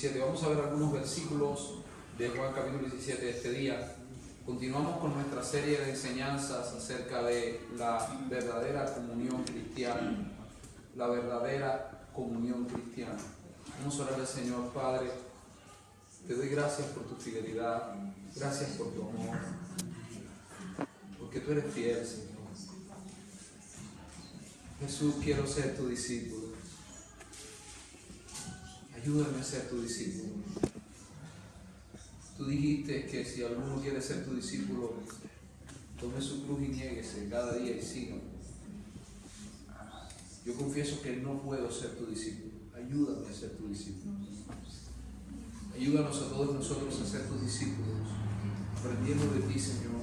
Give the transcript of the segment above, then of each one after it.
Vamos a ver algunos versículos de Juan capítulo 17 de este día. Continuamos con nuestra serie de enseñanzas acerca de la verdadera comunión cristiana. La verdadera comunión cristiana. Vamos a orar al Señor. Padre, te doy gracias por tu fidelidad, gracias por tu amor, porque tú eres fiel, Señor. Jesús, quiero ser tu discípulo. Ayúdame a ser tu discípulo. Tú dijiste que si alguno quiere ser tu discípulo, tome su cruz y niéguese cada día y sígame. Yo confieso que no puedo ser tu discípulo. Ayúdame a ser tu discípulo. Ayúdanos a todos nosotros a ser tus discípulos, aprendiendo de ti, Señor.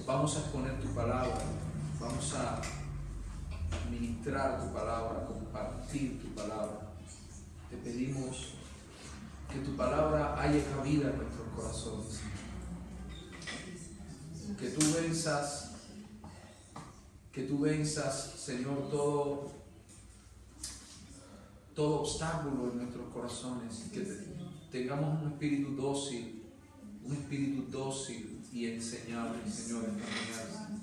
Vamos a exponer tu palabra, vamos a ministrar tu palabra, compartir tu palabra. Te pedimos que tu palabra haya cabida en nuestros corazones. Que tú venzas, Señor, todo obstáculo en nuestros corazones. Que tengamos un espíritu dócil y enseñable, Señor, en esta mañana.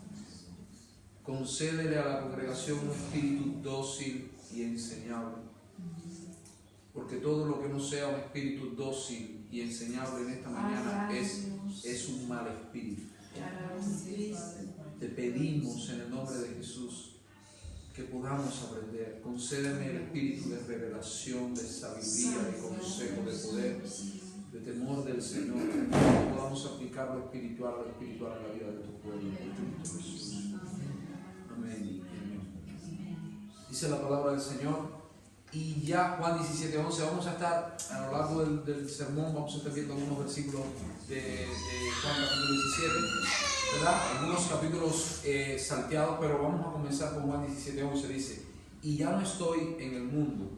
Concédele a la congregación un espíritu dócil y enseñable. Porque todo lo que no sea un espíritu dócil y enseñable en esta mañana es un mal espíritu. Te pedimos en el nombre de Jesús que podamos aprender. Concédeme el espíritu de revelación, de sabiduría, de consejo, de poder, de temor del Señor. Que podamos aplicar lo espiritual en la vida de tu pueblo. En Cristo Jesús. Amén. Dice la palabra del Señor. Y ya Juan 17:11, vamos a estar a lo largo del sermón, vamos a estar viendo algunos versículos de Juan capítulo 17, ¿verdad? Algunos capítulos salteados, pero vamos a comenzar con Juan 17:11. Dice: y ya no estoy en el mundo,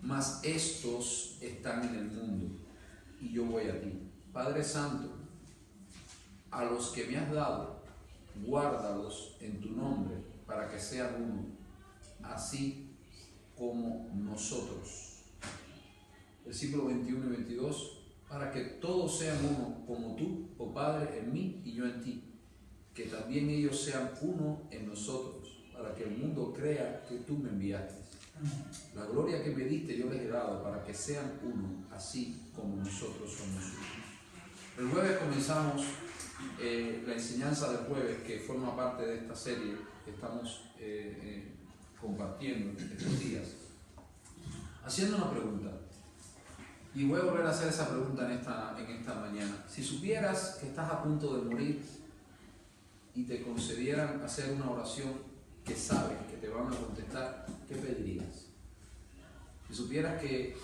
mas estos están en el mundo, y yo voy a ti. Padre Santo, a los que me has dado, guárdalos en tu nombre, para que sean uno, así como nosotros. Versículo 21 y 22, para que todos sean uno, como tú, oh Padre, en mí y yo en ti, que también ellos sean uno en nosotros, para que el mundo crea que tú me enviaste. La gloria que me diste yo les he dado, para que sean uno, así como nosotros somos uno. El jueves comenzamos la enseñanza del jueves, que forma parte de esta serie que estamos compartiendo estos días, haciendo una pregunta, y voy a volver a hacer esa pregunta en esta mañana. Si supieras que estás a punto de morir y te concedieran hacer una oración que sabes que te van a contestar, ¿qué pedirías? Si supieras que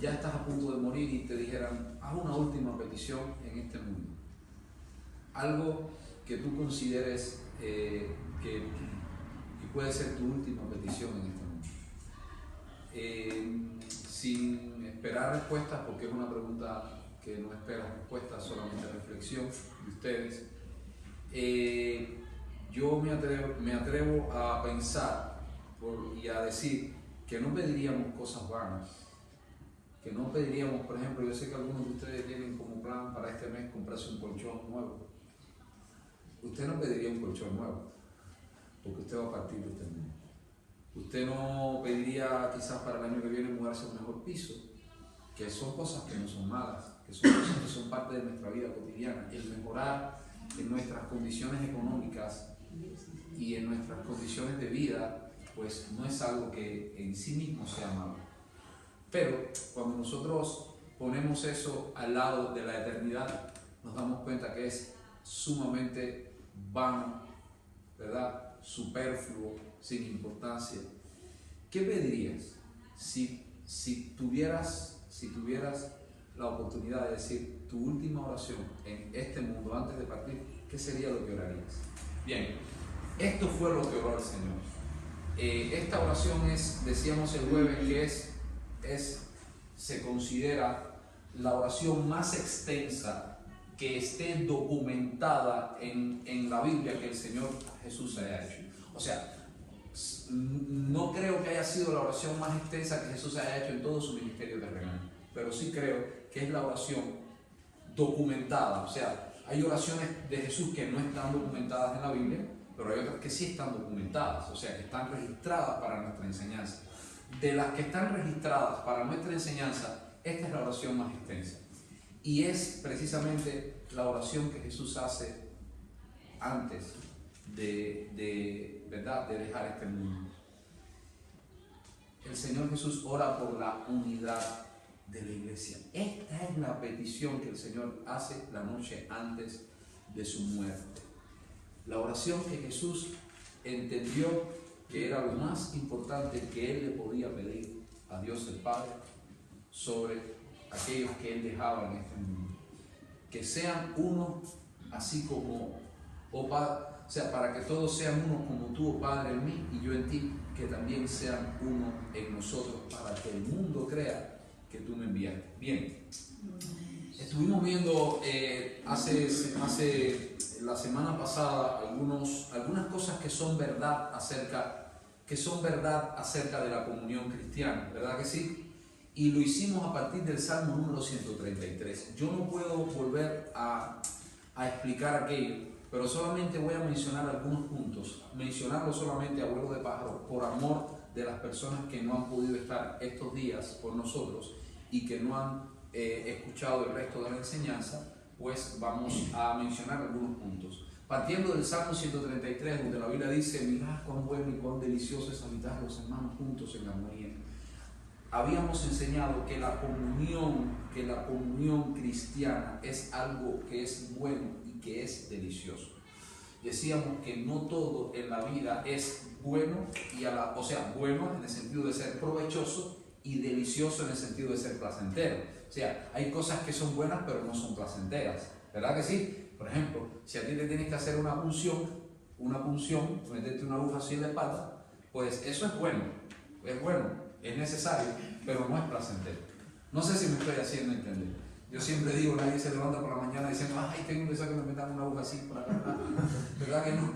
ya estás a punto de morir y te dijeran: haz una última petición en este mundo, algo que tú consideres que puede ser tu última petición en este mundo. Sin esperar respuestas, porque es una pregunta que no espera respuestas, solamente reflexión de ustedes. Yo me atrevo a pensar y a decir que no pediríamos cosas vanas, que no pediríamos, por ejemplo, yo sé que algunos de ustedes tienen como plan para este mes comprarse un colchón nuevo. Usted no pediría un colchón nuevo, porque usted va a partir de este mundo. Usted no pediría quizás para el año que viene mudarse a un mejor piso, que son cosas que no son malas, que son cosas que son parte de nuestra vida cotidiana. El mejorar en nuestras condiciones económicas y en nuestras condiciones de vida, pues no es algo que en sí mismo sea malo. Pero cuando nosotros ponemos eso al lado de la eternidad, nos damos cuenta que es sumamente vano, ¿verdad? Superfluo, sin importancia. ¿Qué pedirías si tuvieras la oportunidad de decir tu última oración en este mundo antes de partir? ¿Qué sería lo que orarías? Bien, esto fue lo que oró el Señor. Esta oración decíamos el jueves, que se considera la oración más extensa que esté documentada en la Biblia que el Señor Jesús haya hecho. O sea, no creo que sido la oración más extensa que Jesús haya hecho en todo su ministerio terrenal, pero sí creo que es la oración documentada. O sea, hay oraciones de Jesús que no están documentadas en la Biblia, pero hay otras que sí están documentadas, o sea, que están registradas para nuestra enseñanza. De las que están registradas para nuestra enseñanza, esta es la oración más extensa. Y es precisamente la oración que Jesús hace antes de dejar este mundo. El Señor Jesús ora por la unidad de la iglesia. Esta es la petición que el Señor hace la noche antes de su muerte. La oración que Jesús entendió que era lo más importante que Él le podía pedir a Dios el Padre sobre aquellos que Él dejaba en este mundo. Que sean uno así como, oh Padre, o sea, para que todos sean uno como tú, oh Padre, en mí y yo en ti, que también sean uno en nosotros, para que el mundo crea que tú me enviaste. Bien, estuvimos viendo hace la semana pasada algunas cosas que son verdad acerca de la comunión cristiana, ¿verdad que sí? Y lo hicimos a partir del Salmo número 133. Yo no puedo volver a explicar aquello, pero solamente voy a mencionar algunos puntos, mencionarlo solamente a vuelo de pájaro, por amor de las personas que no han podido estar estos días con nosotros y que no han escuchado el resto de la enseñanza, pues vamos a mencionar algunos puntos. Partiendo del Salmo 133, donde la Biblia dice: mirad cuán bueno y cuán delicioso es habitar los hermanos juntos en armonía. Habíamos enseñado que la comunión cristiana es algo que es bueno y que es delicioso. Decíamos que no todo en la vida es bueno, bueno en el sentido de ser provechoso y delicioso en el sentido de ser placentero. O sea, hay cosas que son buenas pero no son placenteras, ¿verdad que sí? Por ejemplo, si a ti te tienes que hacer una punción, meterte una aguja así en la espalda, pues eso es bueno, es necesario, pero no es placentero. No sé si me estoy haciendo entender. Yo siempre digo, nadie se levanta por la mañana diciendo: ay, tengo que pensar que me metan una aguja así por acá. ¿Verdad que no?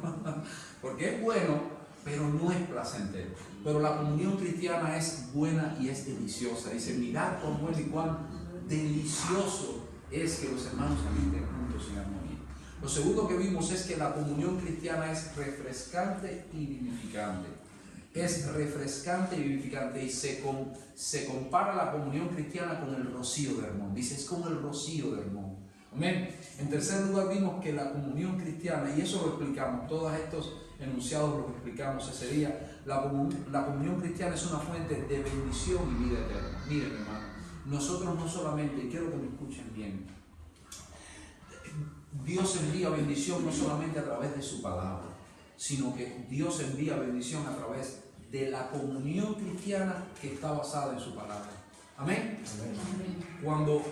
Porque es bueno, pero no es placentero. Pero la comunión cristiana es buena y es deliciosa. Dice: mirad cuán bueno y cuán delicioso es que los hermanos habiten juntos en armonía. Lo segundo que vimos es que la comunión cristiana es refrescante y vivificante. Es refrescante y vivificante, y se compara la comunión cristiana con el rocío de Hermón. Dice: es como el rocío de Hermón. Amén. En tercer lugar, vimos que la comunión cristiana, y eso lo explicamos, todos estos enunciados los explicamos ese día, la comunión cristiana es una fuente de bendición y vida eterna. Miren, hermano, nosotros no solamente, y quiero que me escuchen bien, Dios envía bendición no solamente a través de su palabra, sino que Dios envía bendición a través de la comunión cristiana que está basada en su palabra. Amén. Cuando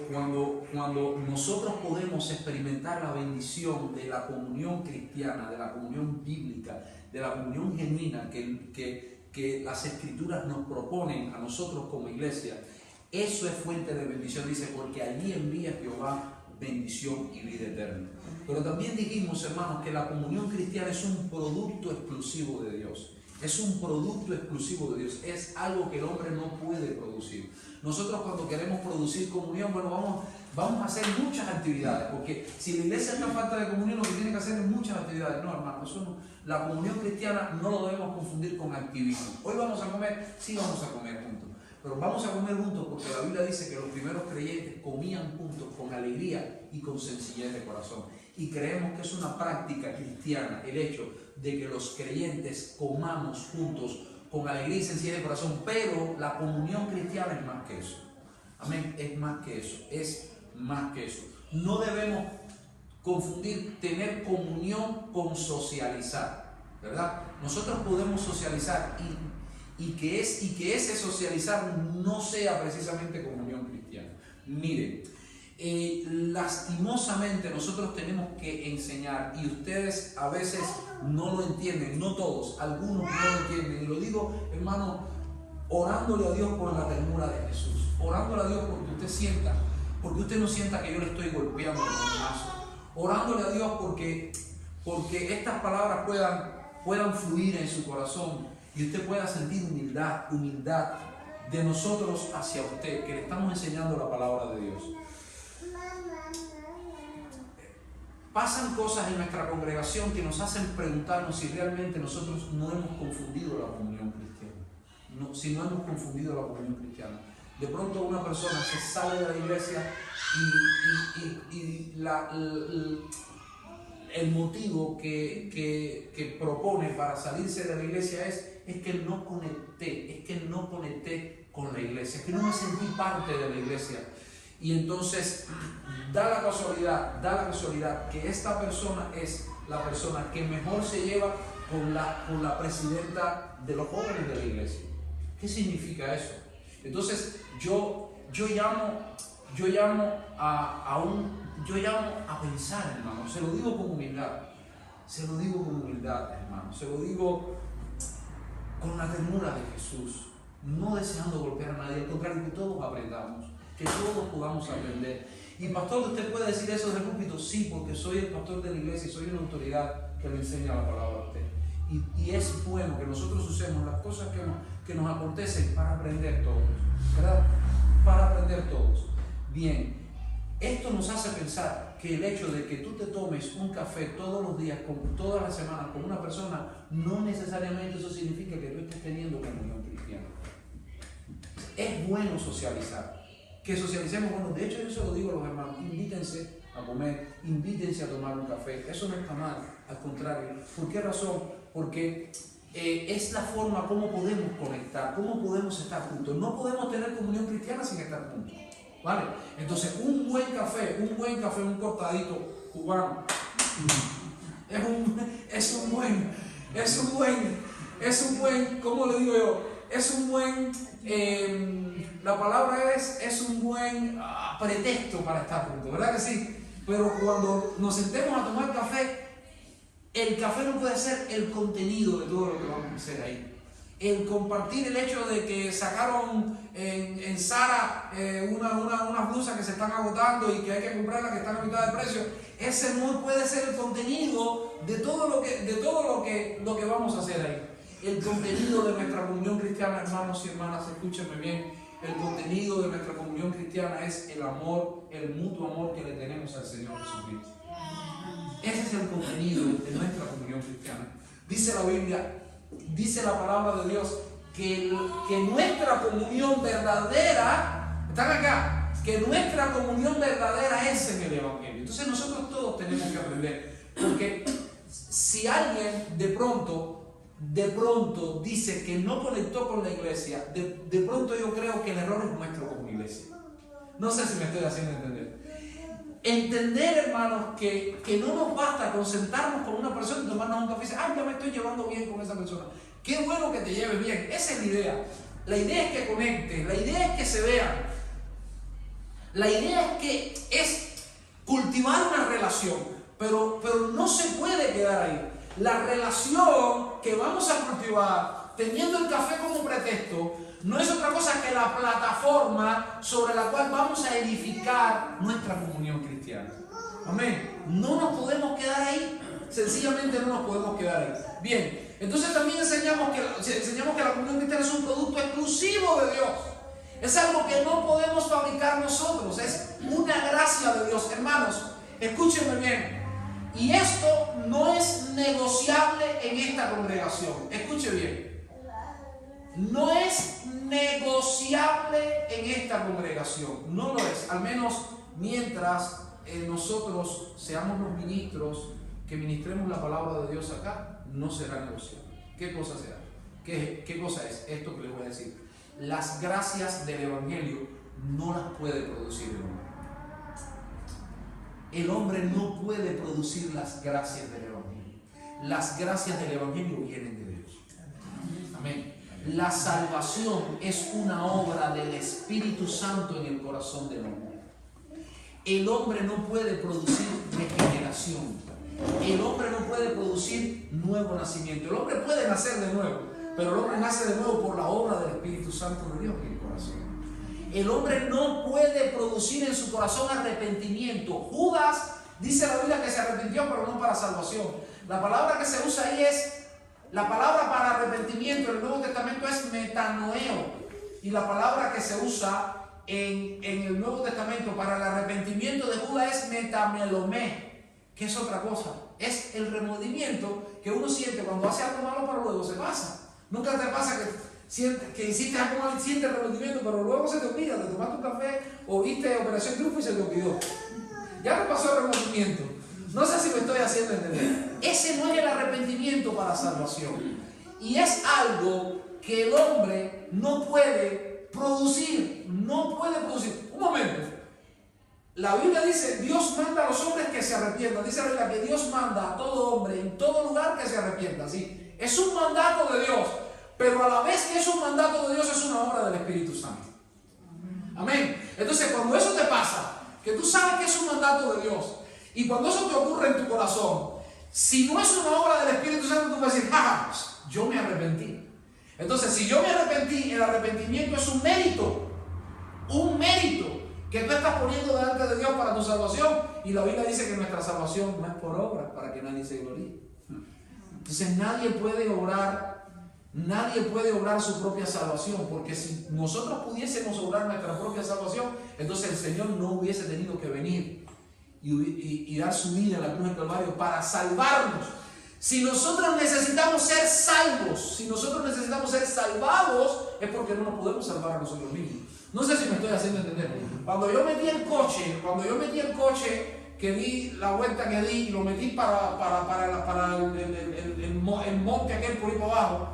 nosotros podemos experimentar la bendición de la comunión cristiana, de la comunión bíblica, de la comunión genuina que las Escrituras nos proponen a nosotros como iglesia, eso es fuente de bendición. Dice: porque allí envía Jehová bendición y vida eterna. Pero también dijimos, hermanos, que la comunión cristiana es un producto exclusivo de Dios. Es un producto exclusivo de Dios. Es algo que el hombre no puede producir. Nosotros, cuando queremos producir comunión, bueno, vamos a hacer muchas actividades, porque si la iglesia está en falta de comunión, lo que tiene que hacer es muchas actividades. No, hermano, eso no. La comunión cristiana no lo debemos confundir con activismo. Hoy vamos a comer, sí vamos a comer juntos, pero vamos a comer juntos porque la Biblia dice que los primeros creyentes comían juntos con alegría y con sencillez de corazón. Y creemos que es una práctica cristiana el hecho de que los creyentes comamos juntos con alegría y sencillez de corazón, pero la comunión cristiana es más que eso. Amén, es más que eso, es más que eso. No debemos confundir tener comunión con socializar, ¿verdad? Nosotros podemos socializar y que ese socializar no sea precisamente comunión cristiana. Miren, lastimosamente nosotros tenemos que enseñar, y ustedes a veces no lo entienden, no todos, algunos no lo entienden, y lo digo, hermano, orándole a Dios por la ternura de Jesús, orándole a Dios porque usted no sienta que yo le estoy golpeando con un mazo, orándole a Dios porque estas palabras puedan fluir en su corazón y usted pueda sentir humildad de nosotros hacia usted, que le estamos enseñando la palabra de Dios. Pasan cosas en nuestra congregación que nos hacen preguntarnos si realmente nosotros no hemos confundido la comunión cristiana. Si no hemos confundido la comunión cristiana. De pronto una persona se sale de la iglesia y el motivo que propone para salirse de la iglesia es que no conecté con la iglesia, es que no me sentí parte de la iglesia. Y entonces da la casualidad que esta persona es la persona que mejor se lleva con la presidenta de los jóvenes de la iglesia. ¿Qué significa eso? Entonces yo llamo a pensar, hermano. Se lo digo con humildad, hermano. Se lo digo con la ternura de Jesús, no deseando golpear a nadie, al contrario, que todos aprendamos, que todos podamos aprender. Y pastor, ¿usted puede decir eso del púlpito? Sí, porque soy el pastor de la iglesia y soy una autoridad que le enseña la palabra a usted. Y es bueno que nosotros usemos las cosas que nos acontecen para aprender todos, ¿verdad? Para aprender todos. Bien, esto nos hace pensar que el hecho de que tú te tomes un café todos los días, todas las semanas con una persona, no necesariamente eso significa que tú estés teniendo comunión cristiana. Es bueno socializar. Que socialicemos, bueno, de hecho yo se lo digo a los hermanos, invítense a comer, invítense a tomar un café, eso no está mal, al contrario. ¿Por qué razón? Porque es la forma como podemos conectar, cómo podemos estar juntos. No podemos tener comunión cristiana sin estar juntos, ¿vale? Entonces un buen café, un cortadito cubano, es un buen, ¿cómo le digo yo? Es un buen, la palabra es un buen pretexto para estar juntos, ¿verdad que sí? Pero cuando nos sentemos a tomar café, el café no puede ser el contenido de todo lo que vamos a hacer ahí. El compartir el hecho de que sacaron en Zara unas blusas que se están agotando y que hay que comprarlas que están a mitad de precio, ese no puede ser el contenido de todo lo que vamos a hacer ahí. El contenido de nuestra comunión cristiana, hermanos y hermanas, escúchenme bien, el contenido de nuestra comunión cristiana es el amor, el mutuo amor que le tenemos al Señor Jesucristo. Ese es el contenido de nuestra comunión cristiana. Dice la Biblia, dice la palabra de Dios, que nuestra comunión verdadera, están acá, que nuestra comunión verdadera es en el Evangelio. Entonces nosotros todos tenemos que aprender, porque si alguien de pronto dice que no conectó con la iglesia, de pronto yo creo que el error es nuestro como iglesia. No sé si me estoy haciendo entender. Entender, hermanos, que no nos basta con sentarnos con una persona y tomarnos un café y decir, ya me estoy llevando bien con esa persona. Qué bueno que te lleves bien. Esa es la idea. La idea es que conecten, la idea es que se vean. La idea es cultivar una relación, pero no se puede quedar ahí. La relación que vamos a cultivar, teniendo el café como pretexto, no es otra cosa que la plataforma sobre la cual vamos a edificar nuestra comunión cristiana. Amén. No nos podemos quedar ahí. Sencillamente no nos podemos quedar ahí. Bien, entonces también enseñamos que la comunión cristiana es un producto exclusivo de Dios. Es algo que no podemos fabricar nosotros. Es una gracia de Dios. Hermanos, escúchenme bien. Y esto no es negociable en esta congregación. Escuche bien. No es negociable en esta congregación. No lo es. Al menos mientras nosotros seamos los ministros que ministremos la palabra de Dios acá, no será negociable. ¿Qué cosa será? ¿Qué cosa es? Esto que les voy a decir. Las gracias del Evangelio no las puede producir el hombre. El hombre no puede producir las gracias del Evangelio. Las gracias del Evangelio vienen de Dios. Amén. La salvación es una obra del Espíritu Santo en el corazón del hombre. El hombre no puede producir regeneración. El hombre no puede producir nuevo nacimiento. El hombre puede nacer de nuevo, pero el hombre nace de nuevo por la obra del Espíritu Santo de Dios en el corazón. El hombre no puede producir en su corazón arrepentimiento. Judas dice la Biblia que se arrepintió, pero no para salvación. La palabra que se usa ahí es La palabra para arrepentimiento en el Nuevo Testamento es metanoeo. Y la palabra que se usa en el Nuevo Testamento para el arrepentimiento de Judas es metamelomé, que es otra cosa. Es el remordimiento que uno siente cuando hace algo malo, pero luego se pasa. Nunca te pasa que hiciste algo malo y sientes remordimiento, pero luego se te olvida, te tomaste un café o viste Operación Triunfo y se te olvidó. Ya no pasó el remordimiento. No sé si me estoy haciendo entender. Ese no es el arrepentimiento para salvación. Y es algo que el hombre no puede producir. No puede producir. Un momento. La Biblia dice, Dios manda a los hombres que se arrepientan. Dice la Biblia que Dios manda a todo hombre en todo lugar que se arrepienta. ¿Sí? Es un mandato de Dios. Pero a la vez que es un mandato de Dios, es una obra del Espíritu Santo. Amén. Entonces, cuando eso te pasa, que tú sabes que es un mandato de Dios, y cuando eso te ocurre en tu corazón, si no es una obra del Espíritu Santo, tú vas a decir, jaja, yo me arrepentí. Entonces, si yo me arrepentí, el arrepentimiento es un mérito que tú estás poniendo delante de Dios para tu salvación. Y la Biblia dice que nuestra salvación no es por obras, para que nadie se gloríe. Entonces, nadie puede obrar su propia salvación, porque si nosotros pudiésemos obrar nuestra propia salvación, entonces el Señor no hubiese tenido que venir y dar su vida en la cruz del Calvario para salvarnos. Si nosotros necesitamos ser salvos, si nosotros necesitamos ser salvados, es porque no nos podemos salvar a nosotros mismos. No sé si me estoy haciendo entender. Cuando yo metí el coche, que di la vuelta que di y lo metí para el monte aquel por ahí para abajo,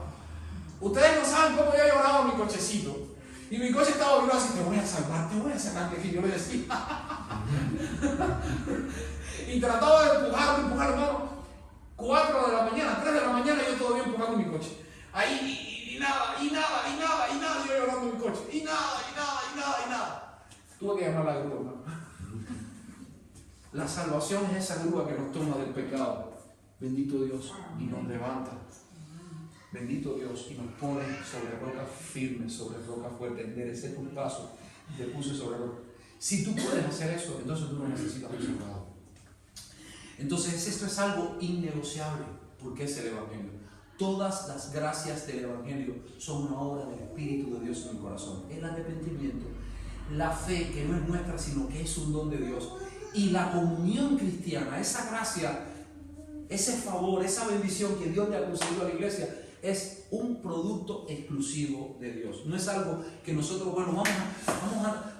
ustedes no saben cómo yo lloraba mi cochecito. Y mi coche estaba vivo así, te voy a salvar, que yo le decía. Y trataba de empujar, hermano. 4 de la mañana, 3 de la mañana, yo todavía empujando mi coche. Ahí, y nada, yo llorando mi coche. Y nada. Tuve que llamar a la grúa, hermano. La salvación es esa grúa que nos toma del pecado. Bendito Dios, y nos levanta. Bendito Dios, y nos pone sobre roca firme, sobre roca fuerte. Enderecé tus pasos y te puse sobre roca. Si tú puedes hacer eso, entonces tú no necesitas un salvador. Entonces esto es algo innegociable, porque es el Evangelio. Todas las gracias del Evangelio son una obra del Espíritu de Dios en el corazón. El arrepentimiento, la fe que no es nuestra, sino que es un don de Dios. Y la comunión cristiana, esa gracia, ese favor, esa bendición que Dios le ha concedido a la iglesia, es un producto exclusivo de Dios. No es algo que nosotros,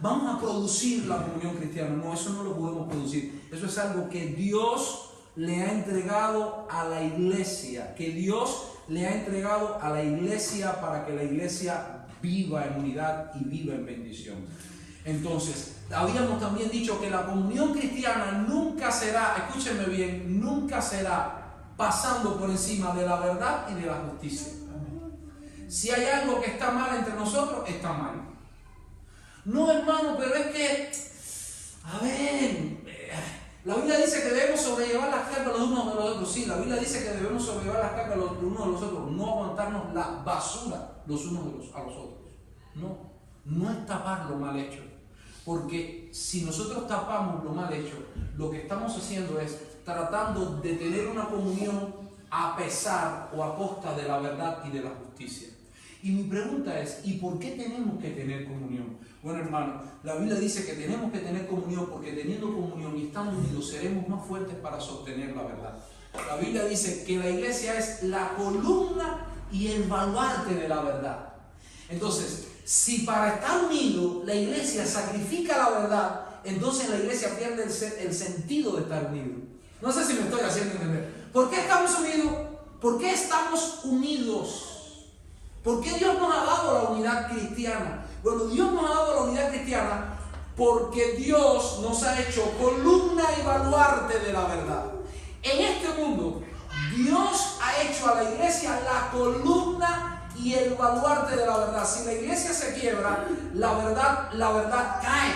vamos a producir la comunión cristiana. No, eso no lo podemos producir. Eso es algo que Dios le ha entregado a la iglesia. Que Dios le ha entregado a la iglesia para que la iglesia viva en unidad y viva en bendición. Entonces, habíamos también dicho que la comunión cristiana nunca será, escúchenme bien, nunca será pasando por encima de la verdad y de la justicia. Si hay algo que está mal entre nosotros, está mal. No, hermano, pero es que, la Biblia dice que debemos sobrellevar las cargas los unos de los otros. Sí, la Biblia dice que debemos sobrellevar las cargas los unos de los otros, no aguantarnos la basura los unos a los otros. No es tapar lo mal hecho. Porque si nosotros tapamos lo mal hecho, lo que estamos haciendo es tratando de tener una comunión a pesar o a costa de la verdad y de la justicia. Y mi pregunta es, ¿y por qué tenemos que tener comunión? Bueno, hermano, la Biblia dice que tenemos que tener comunión porque teniendo comunión y estando unidos seremos más fuertes para sostener la verdad. La Biblia dice que la iglesia es la columna y el baluarte de la verdad. Entonces, si para estar unido la iglesia sacrifica la verdad, entonces la iglesia pierde el sentido de estar unido. No sé si me estoy haciendo entender. ¿Por qué estamos unidos? ¿Por qué estamos unidos? ¿Por qué Dios nos ha dado la unidad cristiana? Bueno, Dios nos ha dado la unidad cristiana porque Dios nos ha hecho columna y baluarte de la verdad. En este mundo, Dios ha hecho a la iglesia la columna y el baluarte de la verdad. Si la iglesia se quiebra, la verdad cae.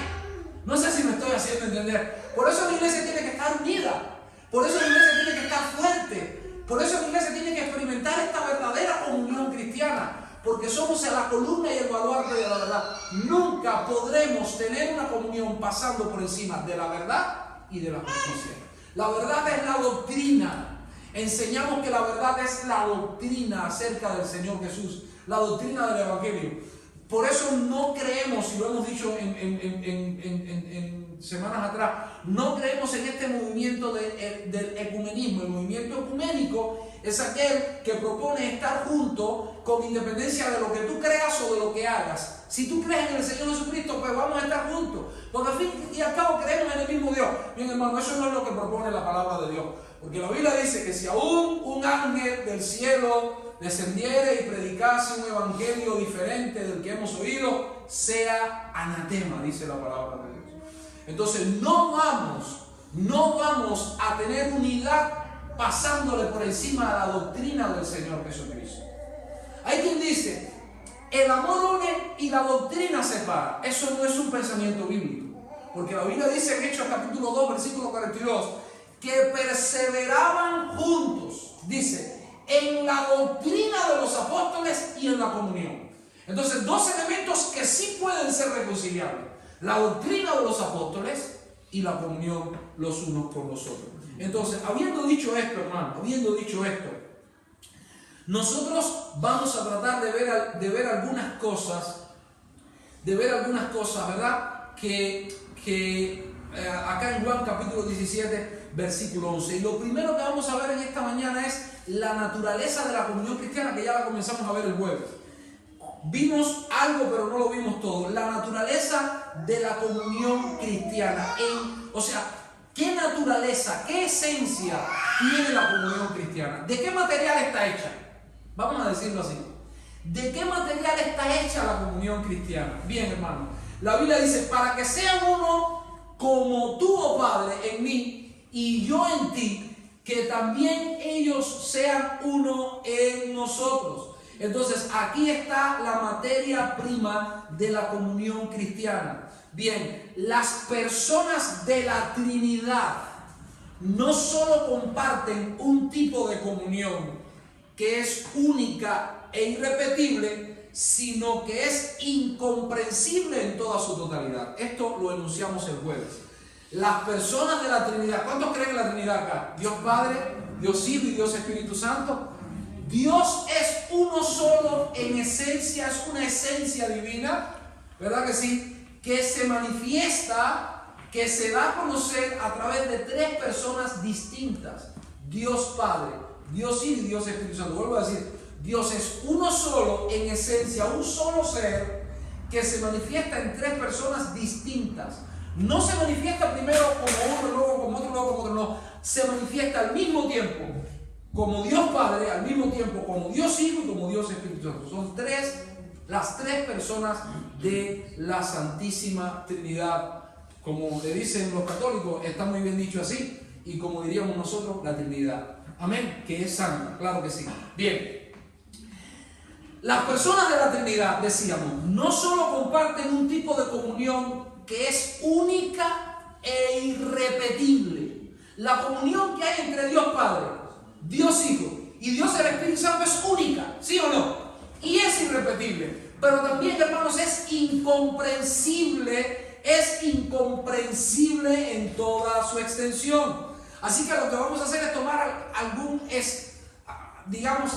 No sé si me estoy haciendo entender. Por eso la iglesia tiene que estar unida. Por eso la iglesia tiene que estar fuerte. Por eso la iglesia tiene que experimentar esta verdadera comunión cristiana. Porque somos la columna y el baluarte de la verdad. Nunca podremos tener una comunión pasando por encima de la verdad y de la justicia. La verdad es la doctrina. Enseñamos que la verdad es la doctrina acerca del Señor Jesús, la doctrina del Evangelio. Por eso no creemos, y lo hemos dicho en semanas atrás, no creemos en este movimiento del ecumenismo. El movimiento ecuménico es aquel que propone estar juntos con independencia de lo que tú creas o de lo que hagas. Si tú crees en el Señor Jesucristo, pues vamos a estar juntos, porque al fin y al cabo creemos en el mismo Dios. Bien, hermano, eso no es lo que propone la palabra de Dios, porque la Biblia dice que si aún un ángel del cielo descendiere y predicase un evangelio diferente del que hemos oído, sea anatema, dice la palabra de Dios. Entonces no vamos a tener unidad pasándole por encima a la doctrina del Señor Jesucristo. Hay quien dice, el amor une y la doctrina separa. Eso no es un pensamiento bíblico, porque la Biblia dice en Hechos capítulo 2, versículo 42, que perseveraban juntos, dice, en la doctrina de los apóstoles y en la comunión. Entonces, dos elementos que sí pueden ser reconciliables: la doctrina de los apóstoles y la comunión los unos con los otros. Entonces, habiendo dicho esto, hermano, nosotros vamos a tratar de ver algunas cosas, ¿verdad? Que acá en Juan capítulo 17, versículo 11. Y lo primero que vamos a ver en esta mañana es la naturaleza de la comunión cristiana, que ya la comenzamos a ver el jueves. Vimos algo, pero no lo vimos todo. La naturaleza de la comunión cristiana. O sea, ¿qué naturaleza, qué esencia tiene la comunión cristiana? ¿De qué material está hecha? Vamos a decirlo así. ¿De qué material está hecha la comunión cristiana? Bien, hermano. La Biblia dice, para que sean uno como tú, oh Padre, en mí y yo en ti, que también ellos sean uno en nosotros. Entonces, aquí está la materia prima de la comunión cristiana. Bien, las personas de la Trinidad no solo comparten un tipo de comunión que es única e irrepetible, sino que es incomprensible en toda su totalidad. Esto lo enunciamos el jueves. Las personas de la Trinidad, ¿cuántos creen en la Trinidad acá? Dios Padre, Dios Hijo y Dios Espíritu Santo. Dios es uno solo en esencia, es una esencia divina, ¿verdad que sí? Que se manifiesta, que se da a conocer a través de tres personas distintas: Dios Padre, Dios Hijo y Dios Espíritu Santo. Vuelvo a decir, Dios es uno solo en esencia, un solo ser que se manifiesta en tres personas distintas. No se manifiesta primero como uno, luego como otro, luego como otro, no. Se manifiesta al mismo tiempo como Dios Padre, al mismo tiempo como Dios Hijo y como Dios Espíritu Santo. Son las tres personas de la Santísima Trinidad. Como le dicen los católicos, está muy bien dicho así, y como diríamos nosotros, la Trinidad. Amén, que es santa, claro que sí. Bien, las personas de la Trinidad, decíamos, no solo comparten un tipo de comunión que es única e irrepetible. La comunión que hay entre Dios Padre, Dios Hijo y Dios el Espíritu Santo es única, ¿sí o no? Y es irrepetible. Pero también, hermanos, es incomprensible en toda su extensión. Así que lo que vamos a hacer es tomar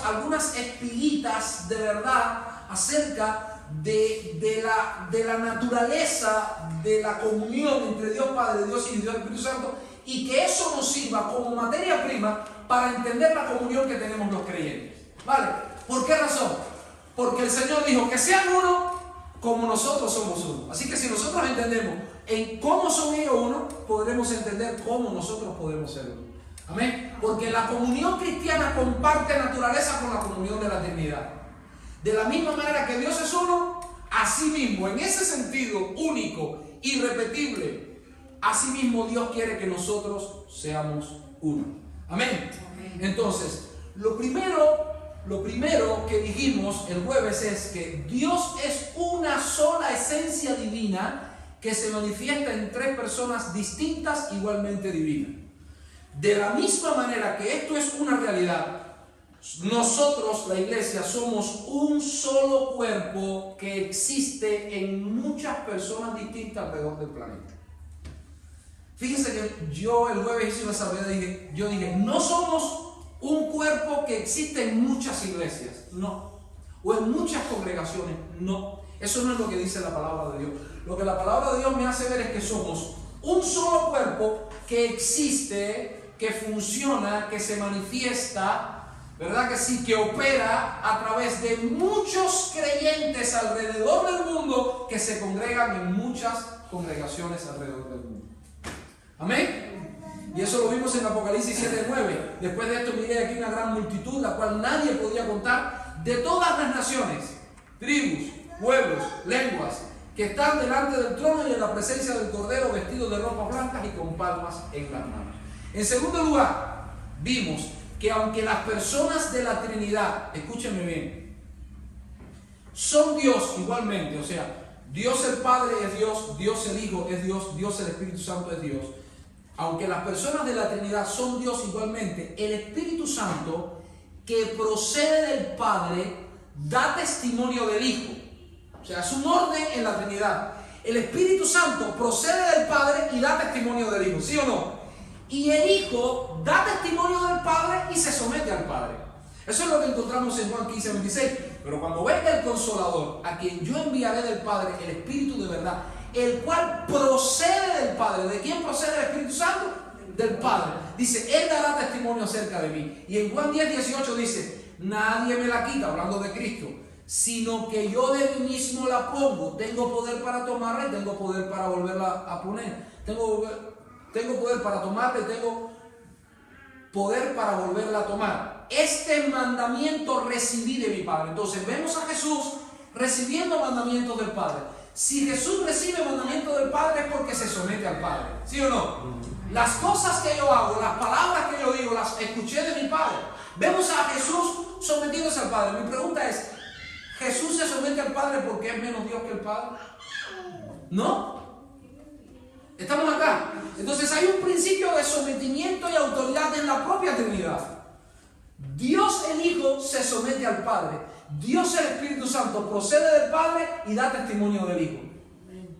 algunas espiguitas de verdad acerca de la naturaleza de la comunión entre Dios Padre, Dios Hijo y Dios Espíritu Santo, y que eso nos sirva como materia prima para entender la comunión que tenemos los creyentes. ¿Vale? ¿Por qué razón? Porque el Señor dijo que sean uno como nosotros somos uno. Así que si nosotros entendemos en cómo son ellos uno, podremos entender cómo nosotros podemos ser uno. Amén. Porque la comunión cristiana comparte naturaleza con la comunión de la Trinidad. De la misma manera que Dios es uno, así mismo, en ese sentido único, irrepetible, así mismo Dios quiere que nosotros seamos uno. Amén. Entonces, lo primero que dijimos el jueves es que Dios es una sola esencia divina que se manifiesta en tres personas distintas, igualmente divinas. De la misma manera que esto es una realidad, nosotros, la iglesia, somos un solo cuerpo que existe en muchas personas distintas alrededor del planeta. Fíjense que yo el jueves hice una salvedad y yo dije, no somos un cuerpo que existe en muchas iglesias, no. O en muchas congregaciones, no. Eso no es lo que dice la palabra de Dios. Lo que la palabra de Dios me hace ver es que somos un solo cuerpo que existe, que funciona, que se manifiesta, ¿verdad que sí? Que opera a través de muchos creyentes alrededor del mundo que se congregan en muchas congregaciones alrededor del mundo. Amén. Y eso lo vimos en Apocalipsis 7:9. Después de esto miré aquí una gran multitud, la cual nadie podía contar, de todas las naciones, tribus, pueblos, lenguas, que están delante del trono y en la presencia del Cordero, vestidos de ropas blancas y con palmas en las manos. En segundo lugar, vimos que aunque las personas de la Trinidad, escúchenme bien, son Dios igualmente, o sea, Dios el Padre es Dios, Dios el Hijo es Dios, Dios el Espíritu Santo es Dios. Aunque las personas de la Trinidad son Dios igualmente, el Espíritu Santo, que procede del Padre, da testimonio del Hijo. O sea, es un orden en la Trinidad. El Espíritu Santo procede del Padre y da testimonio del Hijo, ¿sí o no? Y el Hijo da testimonio del Padre y se somete al Padre. Eso es lo que encontramos en Juan 15:26. Pero cuando venga el Consolador, a quien yo enviaré del Padre, el Espíritu de verdad, el cual procede del Padre. ¿De quién procede el Espíritu Santo? Del Padre. Dice, Él dará testimonio acerca de mí. Y en Juan 10:18 dice, nadie me la quita, hablando de Cristo, sino que yo de mí mismo la pongo. Tengo poder para tomarla y tengo poder para volverla a poner. Tengo poder para tomarla y tengo poder para volverla a tomar. Este mandamiento recibí de mi Padre. Entonces vemos a Jesús recibiendo mandamientos del Padre. Si Jesús recibe mandamientos del Padre es porque se somete al Padre, ¿sí o no? Las cosas que yo hago, las palabras que yo digo, las escuché de mi Padre. Vemos a Jesús sometiéndose al Padre. Mi pregunta es, ¿Jesús se somete al Padre porque es menos Dios que el Padre? ¿No? Estamos acá. Entonces hay un principio de sometimiento y autoridad en la propia Trinidad. Dios el Hijo se somete al Padre. Dios el Espíritu Santo procede del Padre y da testimonio del Hijo.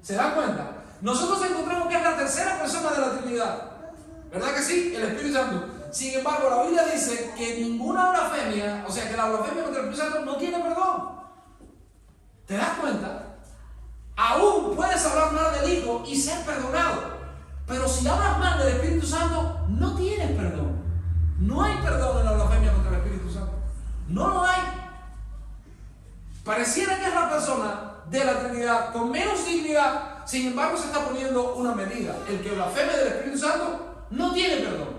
¿Se dan cuenta? Nosotros encontramos que es la tercera persona de la Trinidad. ¿Verdad que sí? El Espíritu Santo. Sin embargo, la Biblia dice que ninguna blasfemia, o sea, que la blasfemia contra el Espíritu Santo no tiene perdón. ¿Te das cuenta? Aún puedes hablar mal del Hijo y ser perdonado. Pero si hablas mal del Espíritu Santo, no tienes perdón. No hay perdón en la blasfemia contra el Espíritu Santo. No lo hay. Pareciera que es la persona de la Trinidad con menos dignidad, sin embargo se está poniendo una medida. El que blasfeme del Espíritu Santo no tiene perdón.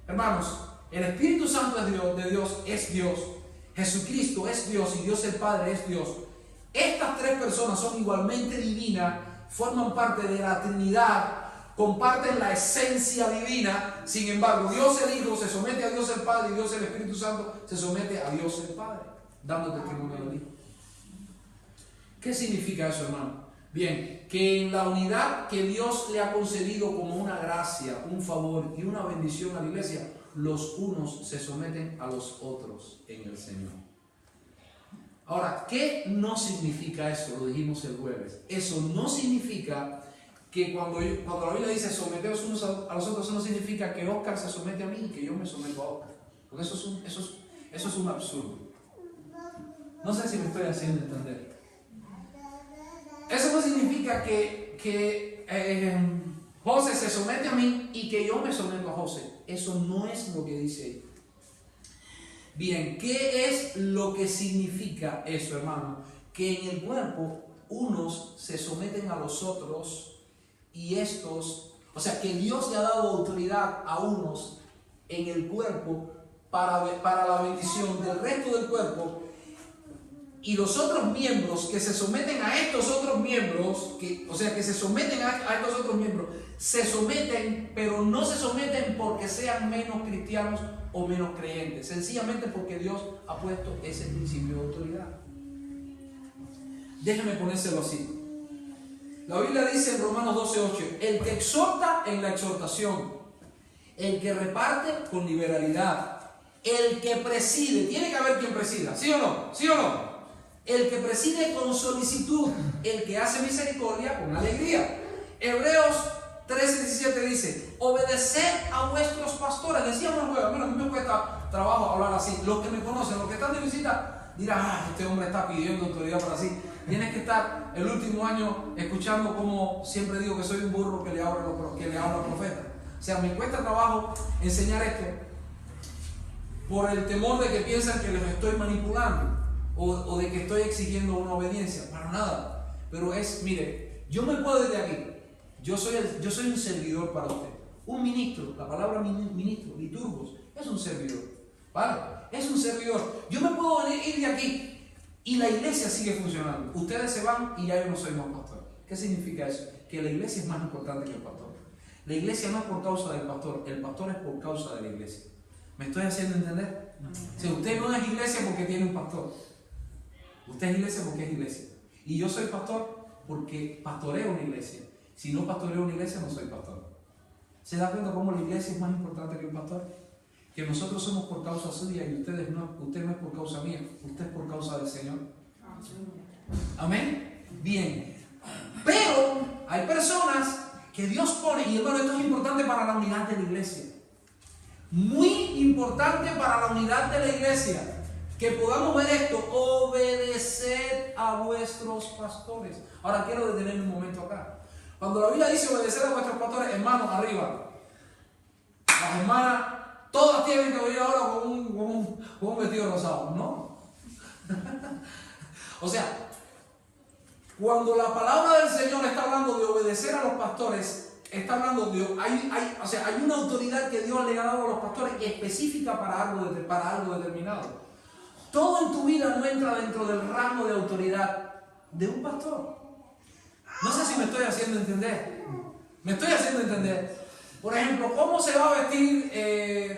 Hermanos, el Espíritu Santo de Dios es Dios. Jesucristo es Dios y Dios el Padre es Dios. Estas tres personas son igualmente divinas, forman parte de la Trinidad, comparten la esencia divina. Sin embargo, Dios el Hijo se somete a Dios el Padre y Dios el Espíritu Santo se somete a Dios el Padre, dando testimonio del Hijo. ¿Qué significa eso, hermano? Bien, que en la unidad que Dios le ha concedido como una gracia, un favor y una bendición a la iglesia, los unos se someten a los otros en el Señor. Ahora, ¿qué no significa eso? Lo dijimos el jueves. Eso no significa que cuando la Biblia dice someteos unos a los otros, eso no significa que Oscar se somete a mí y que yo me someto a Oscar. Porque eso es un absurdo. No sé si me estoy haciendo entender. Eso no significa que José se somete a mí y que yo me someto a José. Eso no es lo que dice ahí. Bien, ¿qué es lo que significa eso, hermano? Que en el cuerpo unos se someten a los otros y estos, o sea, que Dios le ha dado autoridad a unos en el cuerpo para la bendición del resto del cuerpo. Y los otros miembros que se someten a estos otros miembros, que se someten a estos otros miembros, se someten, pero no se someten porque sean menos cristianos o menos creyentes, sencillamente porque Dios ha puesto ese principio de autoridad. Déjame ponérselo así. La Biblia dice en Romanos 12:8, el que exhorta en la exhortación, el que reparte con liberalidad, el que preside, tiene que haber quien presida, ¿sí o no? ¿Sí o no? El que preside con solicitud, el que hace misericordia con alegría. Hebreos 13:17 dice, obedeced a vuestros pastores. Decíamos el jueves, a mí me cuesta trabajo hablar así. Los que me conocen, los que están de visita, dirán, este hombre está pidiendo autoridad para así. Tienes que estar el último año escuchando como siempre digo que soy un burro que le habla a profeta. O sea, me cuesta trabajo enseñar esto por el temor de que piensan que les estoy manipulando o de que estoy exigiendo una obediencia. Para nada. Pero mire, yo me puedo desde aquí. Yo soy un servidor para usted. Un ministro, la palabra ministro, liturgos, es un servidor. ¿Vale? Es un servidor. Yo me puedo ir de aquí y la iglesia sigue funcionando. Ustedes se van y ya yo no soy más pastor. ¿Qué significa eso? Que la iglesia es más importante que el pastor. La iglesia no es por causa del pastor, el pastor es por causa de la iglesia. ¿Me estoy haciendo entender? O sea, usted no es iglesia porque tiene un pastor. Usted es iglesia porque es iglesia. Y yo soy pastor porque pastoreo una iglesia. Si no pastoreo una iglesia, no soy pastor. ¿Se da cuenta cómo la iglesia es más importante que el pastor? Que nosotros somos por causa suya y usted no es por causa mía, usted es por causa del Señor. Amén. Bien. Pero hay personas que Dios pone, y hermano, esto es importante para la unidad de la iglesia. Muy importante para la unidad de la iglesia. Que podamos ver esto, obedeced a vuestros pastores. Ahora quiero detenerme un momento acá. Cuando la Biblia dice obedecer a vuestros pastores, hermanos, arriba. Las hermanas, todas tienen que venir ahora con un vestido rosado. No. O sea, cuando la palabra del Señor está hablando de obedecer a los pastores, está hablando de, hay una autoridad que Dios le ha dado a los pastores específica para algo determinado. Todo en tu vida no entra dentro del rango de autoridad de un pastor. No sé si me estoy haciendo entender. Me estoy haciendo entender. Por ejemplo, ¿cómo se va a vestir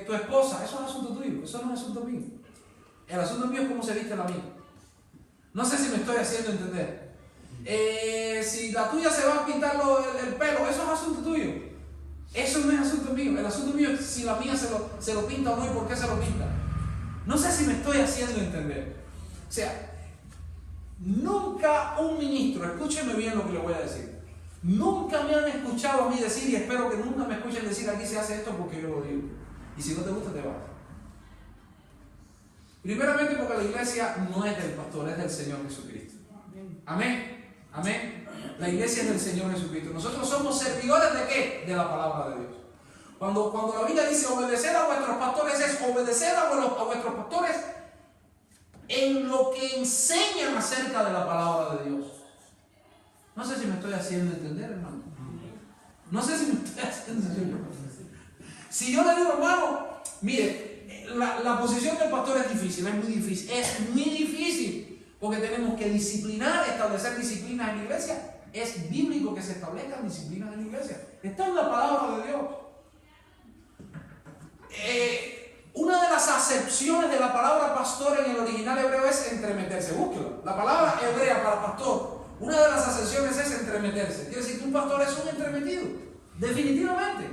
tu esposa? Eso es asunto tuyo, eso no es asunto mío. El asunto mío es cómo se viste la mía. No sé si me estoy haciendo entender. Si la tuya se va a pintar el pelo, eso es asunto tuyo. Eso no es asunto mío. El asunto mío es si la mía se lo pinta o no y por qué se lo pinta. No sé si me estoy haciendo entender. O sea, nunca un ministro, escúcheme bien lo que le voy a decir, nunca me han escuchado a mí decir, y espero que nunca me escuchen decir, aquí se hace esto porque yo lo digo. Y si no te gusta, te vas. Primeramente porque la iglesia no es del pastor, es del Señor Jesucristo. Amén. Amén. La iglesia es del Señor Jesucristo. Nosotros somos servidores ¿de qué? De la palabra de Dios. Cuando la Biblia dice obedecer a vuestros pastores, es obedecer a vuestros pastores en lo que enseñan acerca de la palabra de Dios. No sé si me estoy haciendo entender, hermano. No sé si me estoy haciendo entender. Si yo le digo, hermano, mire, la posición del pastor es difícil, es muy difícil. Es muy difícil porque tenemos que disciplinar, establecer disciplinas en la iglesia. Es bíblico que se establezcan disciplinas en la iglesia. Está en la palabra de Dios. Una de las acepciones de la palabra pastor en el original hebreo es entremeterse. Búsquelo. La palabra hebrea para pastor, una de las acepciones es entremeterse. Quiere decir que un pastor es un entremetido. Definitivamente.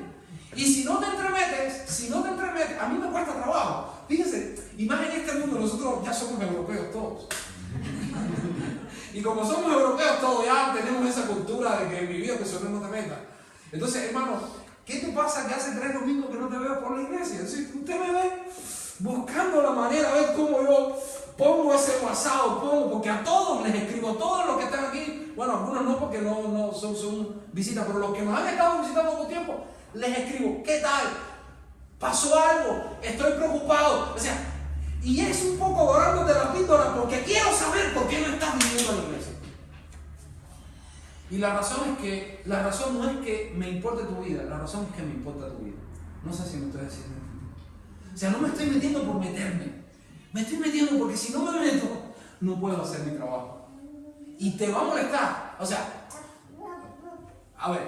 Y si no te entremetes, a mí me cuesta trabajo. Fíjense, y más en este mundo, nosotros ya somos europeos todos. Y como somos europeos todos, ya tenemos esa cultura de que mi vida que solo no te meta. Entonces, hermano, ¿qué te pasa que hace 3 domingos que no te veo por la iglesia? Es decir, usted me ve buscando la manera, a ver cómo yo pongo ese WhatsApp, porque a todos les escribo, a todos los que están aquí, bueno, algunos no porque no son visitas, pero los que nos han estado visitando por tiempo, les escribo, ¿qué tal? ¿Pasó algo? Estoy preocupado. O sea, y es un poco dorándote la píldora porque quiero saber por qué no estás viniendo a la iglesia. Y la razón no es que me importe tu vida, la razón es que me importa tu vida. No sé si me estoy haciendo entender. O sea, no me estoy metiendo por meterme. Me estoy metiendo porque si no me meto, no puedo hacer mi trabajo. Y te va a molestar. O sea, a ver,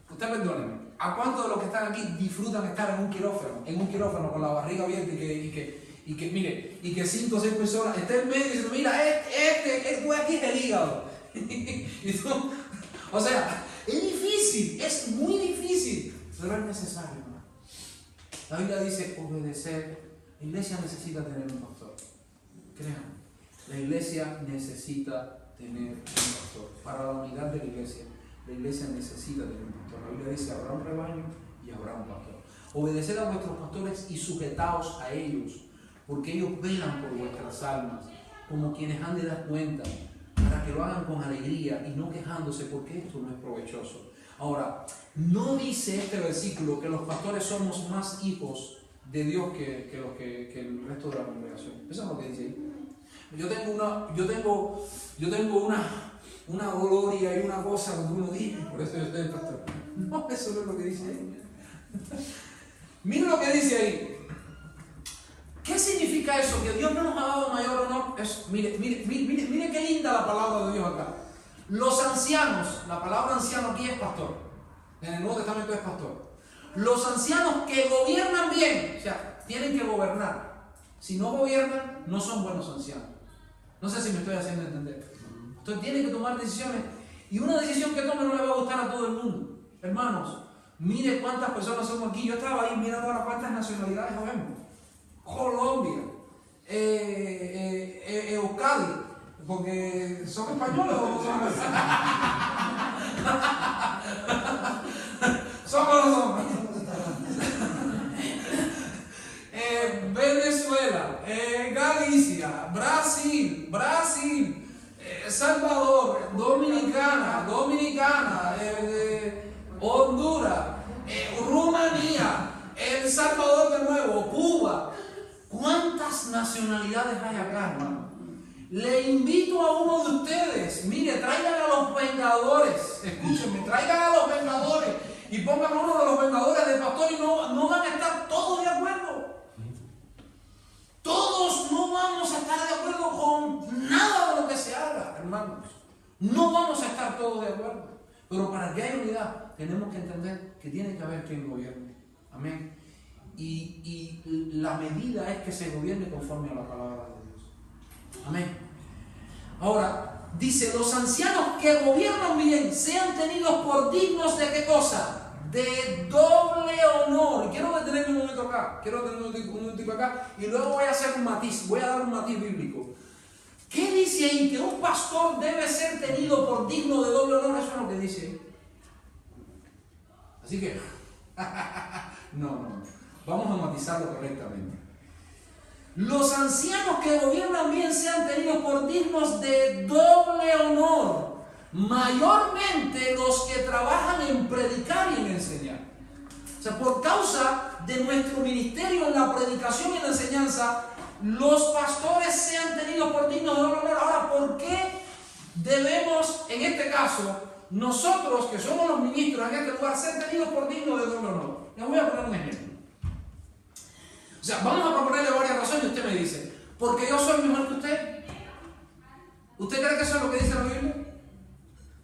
usted perdóneme. ¿A cuántos de los que están aquí disfrutan estar en un quirófano con la barriga abierta y que mire, y que 5 o 6 personas estén en medio y dicen, mira, tú aquí es el hígado. Y tú, o sea, es difícil, es muy difícil, pero es necesario, hermano. La Biblia dice obedecer. La iglesia necesita tener un pastor. Créanme, la iglesia necesita tener un pastor. Para la unidad de la iglesia necesita tener un pastor. La Biblia dice, habrá un rebaño y habrá un pastor. Obedecer a vuestros pastores y sujetaos a ellos, porque ellos velan por vuestras almas, como quienes han de dar cuenta, para que lo hagan con alegría y no quejándose, porque esto no es provechoso. Ahora, no dice este versículo que los pastores somos más hijos de Dios que el resto de la congregación. Eso es lo que dice ahí. Yo tengo una gloria y una cosa cuando uno dice, por eso yo soy el pastor. No, eso no es lo que dice ahí. Mira lo que dice ahí. ¿Qué significa eso? Que Dios no nos ha dado mayor honor. Mire qué linda la palabra de Dios acá. Los ancianos, la palabra anciano aquí es pastor. En el Nuevo Testamento es pastor. Los ancianos que gobiernan bien, o sea, tienen que gobernar. Si no gobiernan, no son buenos ancianos. No sé si me estoy haciendo entender. Entonces tienen que tomar decisiones. Y una decisión que tome no le va a gustar a todo el mundo. Hermanos, mire cuántas personas somos aquí. Yo estaba ahí mirando ahora cuántas nacionalidades vemos. Colombia, Euskadi, porque son españoles o no son. ¿Son o no son? Venezuela, Galicia, Brasil, Salvador, Dominicana, Honduras, Rumanía, El Salvador de nuevo, Cuba. ¿Cuántas nacionalidades hay acá, hermano? Le invito a uno de ustedes, mire, traigan a los vengadores, escúchenme, traigan a los vengadores y pongan uno de los vengadores de pastor y no van a estar todos de acuerdo. Todos no vamos a estar de acuerdo con nada de lo que se haga, hermanos. No vamos a estar todos de acuerdo. Pero para que haya unidad, tenemos que entender que tiene que haber quien gobierne. Amén. Y la medida es que se gobierne conforme a la palabra de Dios. Amén. Ahora, dice, los ancianos que gobiernan bien sean tenidos por dignos de ¿qué cosa? De doble honor. Quiero detenerme un momento acá. Y luego voy a hacer un matiz. Voy a dar un matiz bíblico. ¿Qué dice ahí? Que un pastor debe ser tenido por digno de doble honor. Eso es lo que dice. Así que, no. Vamos a matizarlo correctamente. Los ancianos que gobiernan bien sean tenidos por dignos de doble honor, mayormente los que trabajan en predicar y en enseñar. O sea, por causa de nuestro ministerio en la predicación y en la enseñanza, los pastores sean tenidos por dignos de doble honor. Ahora, ¿por qué debemos, en este caso, nosotros que somos los ministros en este lugar, ser tenidos por dignos de doble honor? Les voy a poner un ejemplo. O sea, vamos a proponerle varias razones y usted me dice, ¿porque yo soy mejor que usted? ¿Usted cree que eso es lo que dice la Biblia?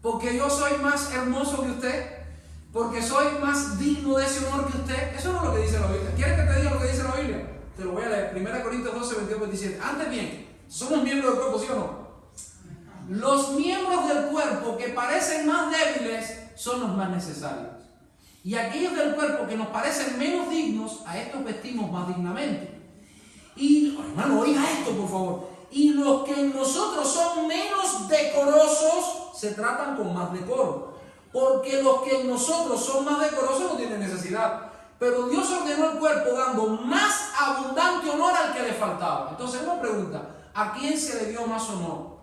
¿Porque yo soy más hermoso que usted? ¿Porque soy más digno de ese honor que usted? Eso no es lo que dice la Biblia. ¿Quieres que te diga lo que dice la Biblia? Te lo voy a leer. 1 Corintios 12, 22, 27. Antes bien, somos miembros del cuerpo, ¿sí o no? Los miembros del cuerpo que parecen más débiles son los más necesarios. Y aquellos del cuerpo que nos parecen menos dignos, a estos vestimos más dignamente. Y, hermano, oiga esto, por favor. Y los que en nosotros son menos decorosos, se tratan con más decoro. Porque los que en nosotros son más decorosos no tienen necesidad. Pero Dios ordenó el cuerpo dando más abundante honor al que le faltaba. Entonces, una pregunta, ¿a quién se le dio más honor?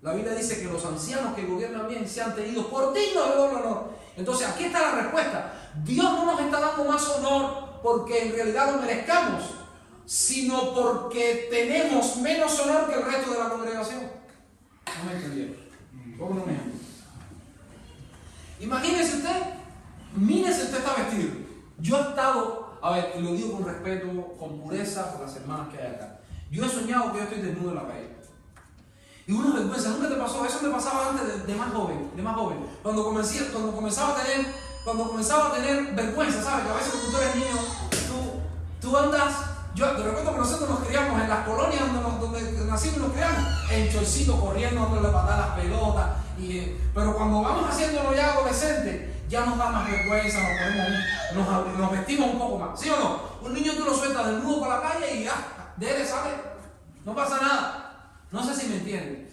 La Biblia dice que los ancianos que gobiernan bien sean tenidos por dignos de doble honor. Entonces, aquí está la respuesta. Dios no nos está dando más honor porque en realidad lo merezcamos, sino porque tenemos menos honor que el resto de la congregación. No me entendieron. Pongo un ejemplo. Imagínese usted, mírese, usted está vestido. Yo he estado, a ver, y lo digo con respeto, con pureza por las hermanas que hay acá. Yo he soñado que yo estoy desnudo en la calle. Y una vergüenza, ¿nunca te pasó? Eso me pasaba antes de más joven, Cuando comenzaba a tener vergüenza, ¿sabes? Que a veces cuando tú eres niño, tú andas. Yo te recuerdo que nosotros nos criamos en las colonias donde nacimos y nos criamos, en chorcito, corriendo, dándole patadas a las pelotas. Pero cuando vamos haciéndolo ya adolescentes, ya nos da más vergüenza, nos vestimos un poco más. ¿Sí o no? Un niño tú lo sueltas desnudo por la calle y ya, de él sale, no pasa nada. No sé si me entienden.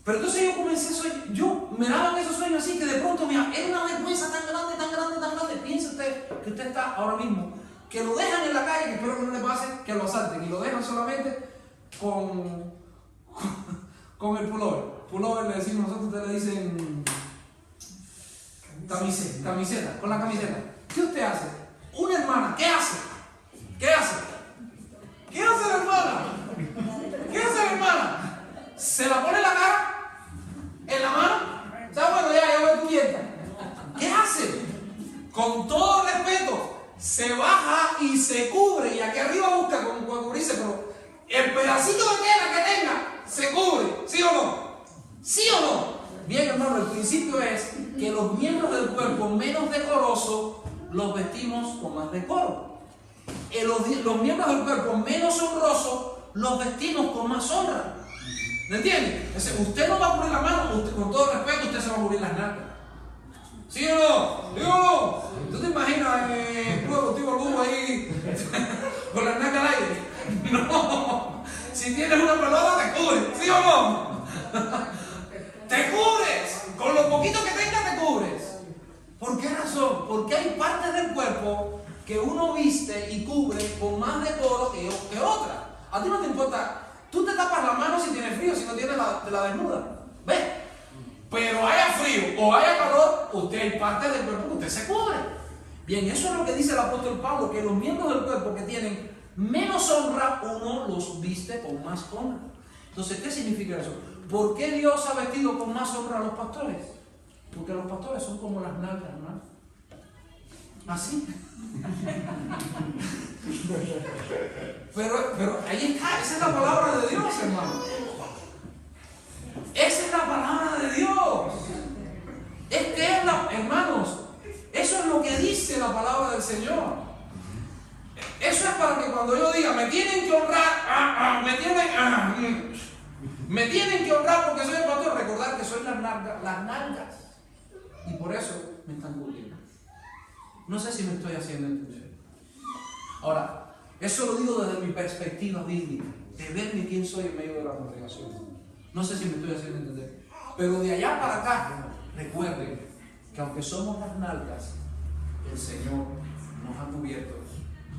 Pero entonces yo comencé a soñar, yo me daban esos sueños así que de pronto era una vergüenza tan grande. Piensa usted que usted está ahora mismo que lo dejan en la calle, que espero que no le pase, que lo asalten, y lo dejan solamente con el pullover. Pullover le decimos nosotros, ustedes le dicen camiseta, con la camiseta. ¿Qué usted hace? Una hermana, ¿qué hace? ¿Qué hace? ¿Qué hace la hermana? ¿Qué hace la hermana? ¿Se la pone en la cara? ¿En la mano? ¿Sabes? Bueno, ya voy cubierta. ¿Qué hace? Con todo respeto, se baja y se cubre, y aquí arriba busca con cubrirse, pero el pedacito de tela que tenga se cubre, ¿sí o no? ¿Sí o no? Bien, hermano, el principio es que los miembros del cuerpo menos decorosos los vestimos con más decoro. Los miembros del cuerpo menos honrosos los vestimos con más honra. ¿Me entiende? Usted no va a cubrir la mano, usted, con todo respeto, usted se va a cubrir las nalgas. ¿Sí o no? ¿Sí o no? ¿Tú te imaginas luego tipo Lugo ahí con las nalgas al aire? No. Si tienes una pelota, te cubres. ¿Sí o no? Te cubres. Con lo poquito que tengas, te cubres. ¿Por qué razón? Porque hay partes del cuerpo que uno viste y cubre con más decoro que otra. A ti no te importa. Tú te tapas la mano si tienes frío, si no tienes la desnuda. ¿Ves? Pero haya frío o haya calor, usted hay partes del cuerpo que usted se cubre. Bien, eso es lo que dice el apóstol Pablo, que los miembros del cuerpo que tienen menos honra, uno los viste con más honra. Entonces, ¿qué significa eso? ¿Por qué Dios ha vestido con más honra a los pastores? Porque los pastores son como las nalgas, ¿no? Así. Pero ahí está, esa es la palabra de Dios, hermano. Esa es la palabra de Dios. Hermanos, eso es lo que dice la palabra del Señor. Eso es para que cuando yo diga, me tienen que honrar, me tienen que honrar porque soy el pastor, recordar que soy las nalgas. Y por eso me están cubriendo. No sé si me estoy haciendo entender. Ahora, eso lo digo desde mi perspectiva bíblica, de verme quién soy en medio de la congregación. No sé si me estoy haciendo entender. Pero de allá para acá, recuerden que aunque somos las nalgas, el Señor nos ha cubierto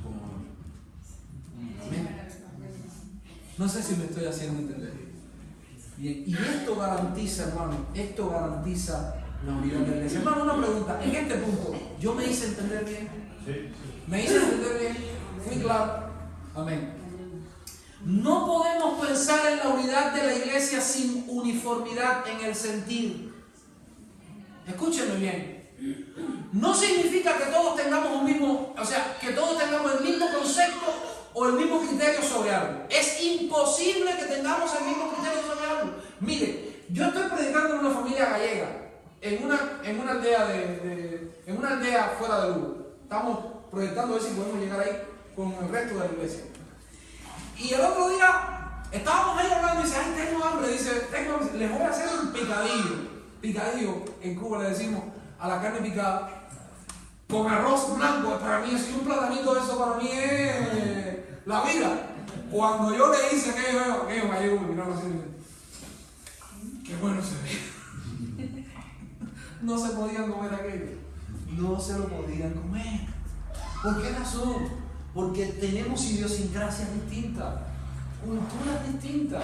con honor. Amén. No sé si me estoy haciendo entender. Bien, y esto garantiza, hermano, esto garantiza la unidad de la iglesia. Hermano, una pregunta. En este punto, ¿yo me hice entender bien? Sí. ¿Me hice entender bien? ¿Fui claro? Amén. No podemos pensar en la unidad de la iglesia sin uniformidad en el sentir. Escúchenme bien. No significa que todos tengamos que todos tengamos el mismo concepto o el mismo criterio sobre algo. Es imposible que tengamos el mismo criterio sobre algo. Mire, yo estoy predicando en una familia gallega, en una aldea fuera de Lugo. Estamos proyectando a ver si podemos llegar ahí con el resto de la iglesia. Y el otro día estábamos ahí hablando y dice, ay, tengo hambre. Dice, les voy a hacer un picadillo. Picadillo, en Cuba le decimos a la carne picada, con arroz blanco. Para mí es un platanito, eso para mí es la vida. Cuando yo le hice aquello gallego, me miraron así y dicen, qué bueno se ve. No se podían comer aquello. No se lo podían comer. ¿Por qué razón? Porque tenemos idiosincrasias distintas, culturas distintas,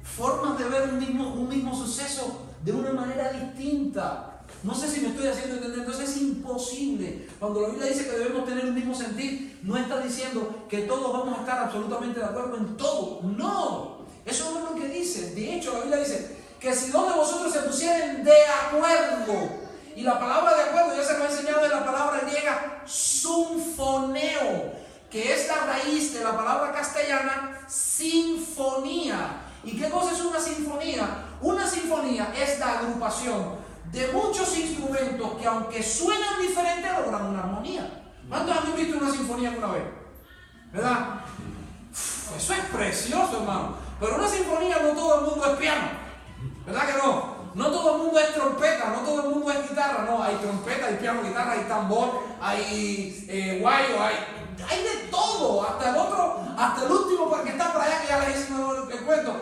formas de ver un mismo suceso de una manera distinta. No sé si me estoy haciendo entender. Entonces es imposible. Cuando la Biblia dice que debemos tener el mismo sentir, no está diciendo que todos vamos a estar absolutamente de acuerdo en todo. No, eso no es lo que dice. De hecho, la Biblia dice que si dos de vosotros se pusieren de acuerdo, y la palabra de acuerdo ya se me ha enseñado en la palabra griega symphoneo, que es la raíz de la palabra castellana sinfonía. ¿Y qué cosa es una sinfonía? Una sinfonía es la agrupación de muchos instrumentos que, aunque suenan diferentes, logran una armonía. ¿Cuántos han visto una sinfonía alguna vez? ¿Verdad? Eso es precioso, hermano. Pero una sinfonía no todo el mundo es piano. ¿Verdad que no? No todo el mundo es trompeta, no todo el mundo es guitarra. No, hay trompeta, hay piano, guitarra, hay tambor, hay guayo, hay de todo. Hasta el último que está por allá, que ya les hice el cuento.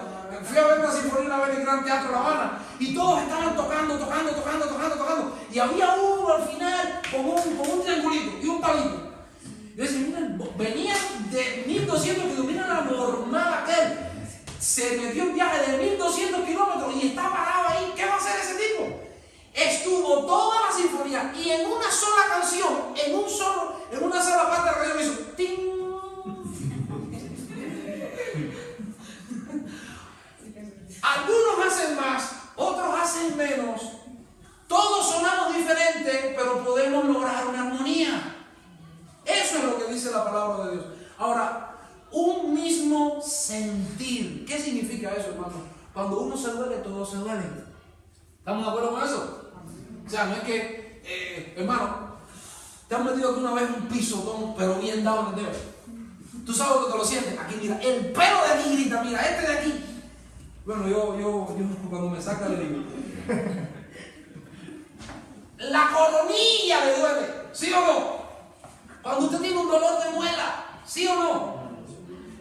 Fui a ver una sinfonía una vez en el Gran Teatro La Habana y todos estaban tocando. Y había uno al final con un triangulito y un palito. Y yo decía, mira, venían de 1200 kilómetros, miren la normal aquel. Se metió en viaje de 1200 kilómetros y está parado ahí. ¿Qué va a hacer ese tipo? Estuvo toda la sinfonía y en una sola canción, en una sola parte de la canción hizo ¡ting! Algunos hacen más, otros hacen menos. Todos sonamos diferentes, pero podemos lograr una armonía. Eso es lo que dice la palabra de Dios. Ahora, un mismo sentir. ¿Qué significa eso, hermano? Cuando uno se duele, todos se duelen. ¿Estamos de acuerdo con eso? O sea, no es que, hermano, te han metido alguna vez un piso, pero bien dado en el dedo. Tú sabes que te lo sientes. Aquí, mira, el pelo de aquí grita, mira, este de aquí. Bueno, yo cuando me saca le digo. La coronilla le duele, ¿sí o no? Cuando usted tiene un dolor de muela, ¿sí o no?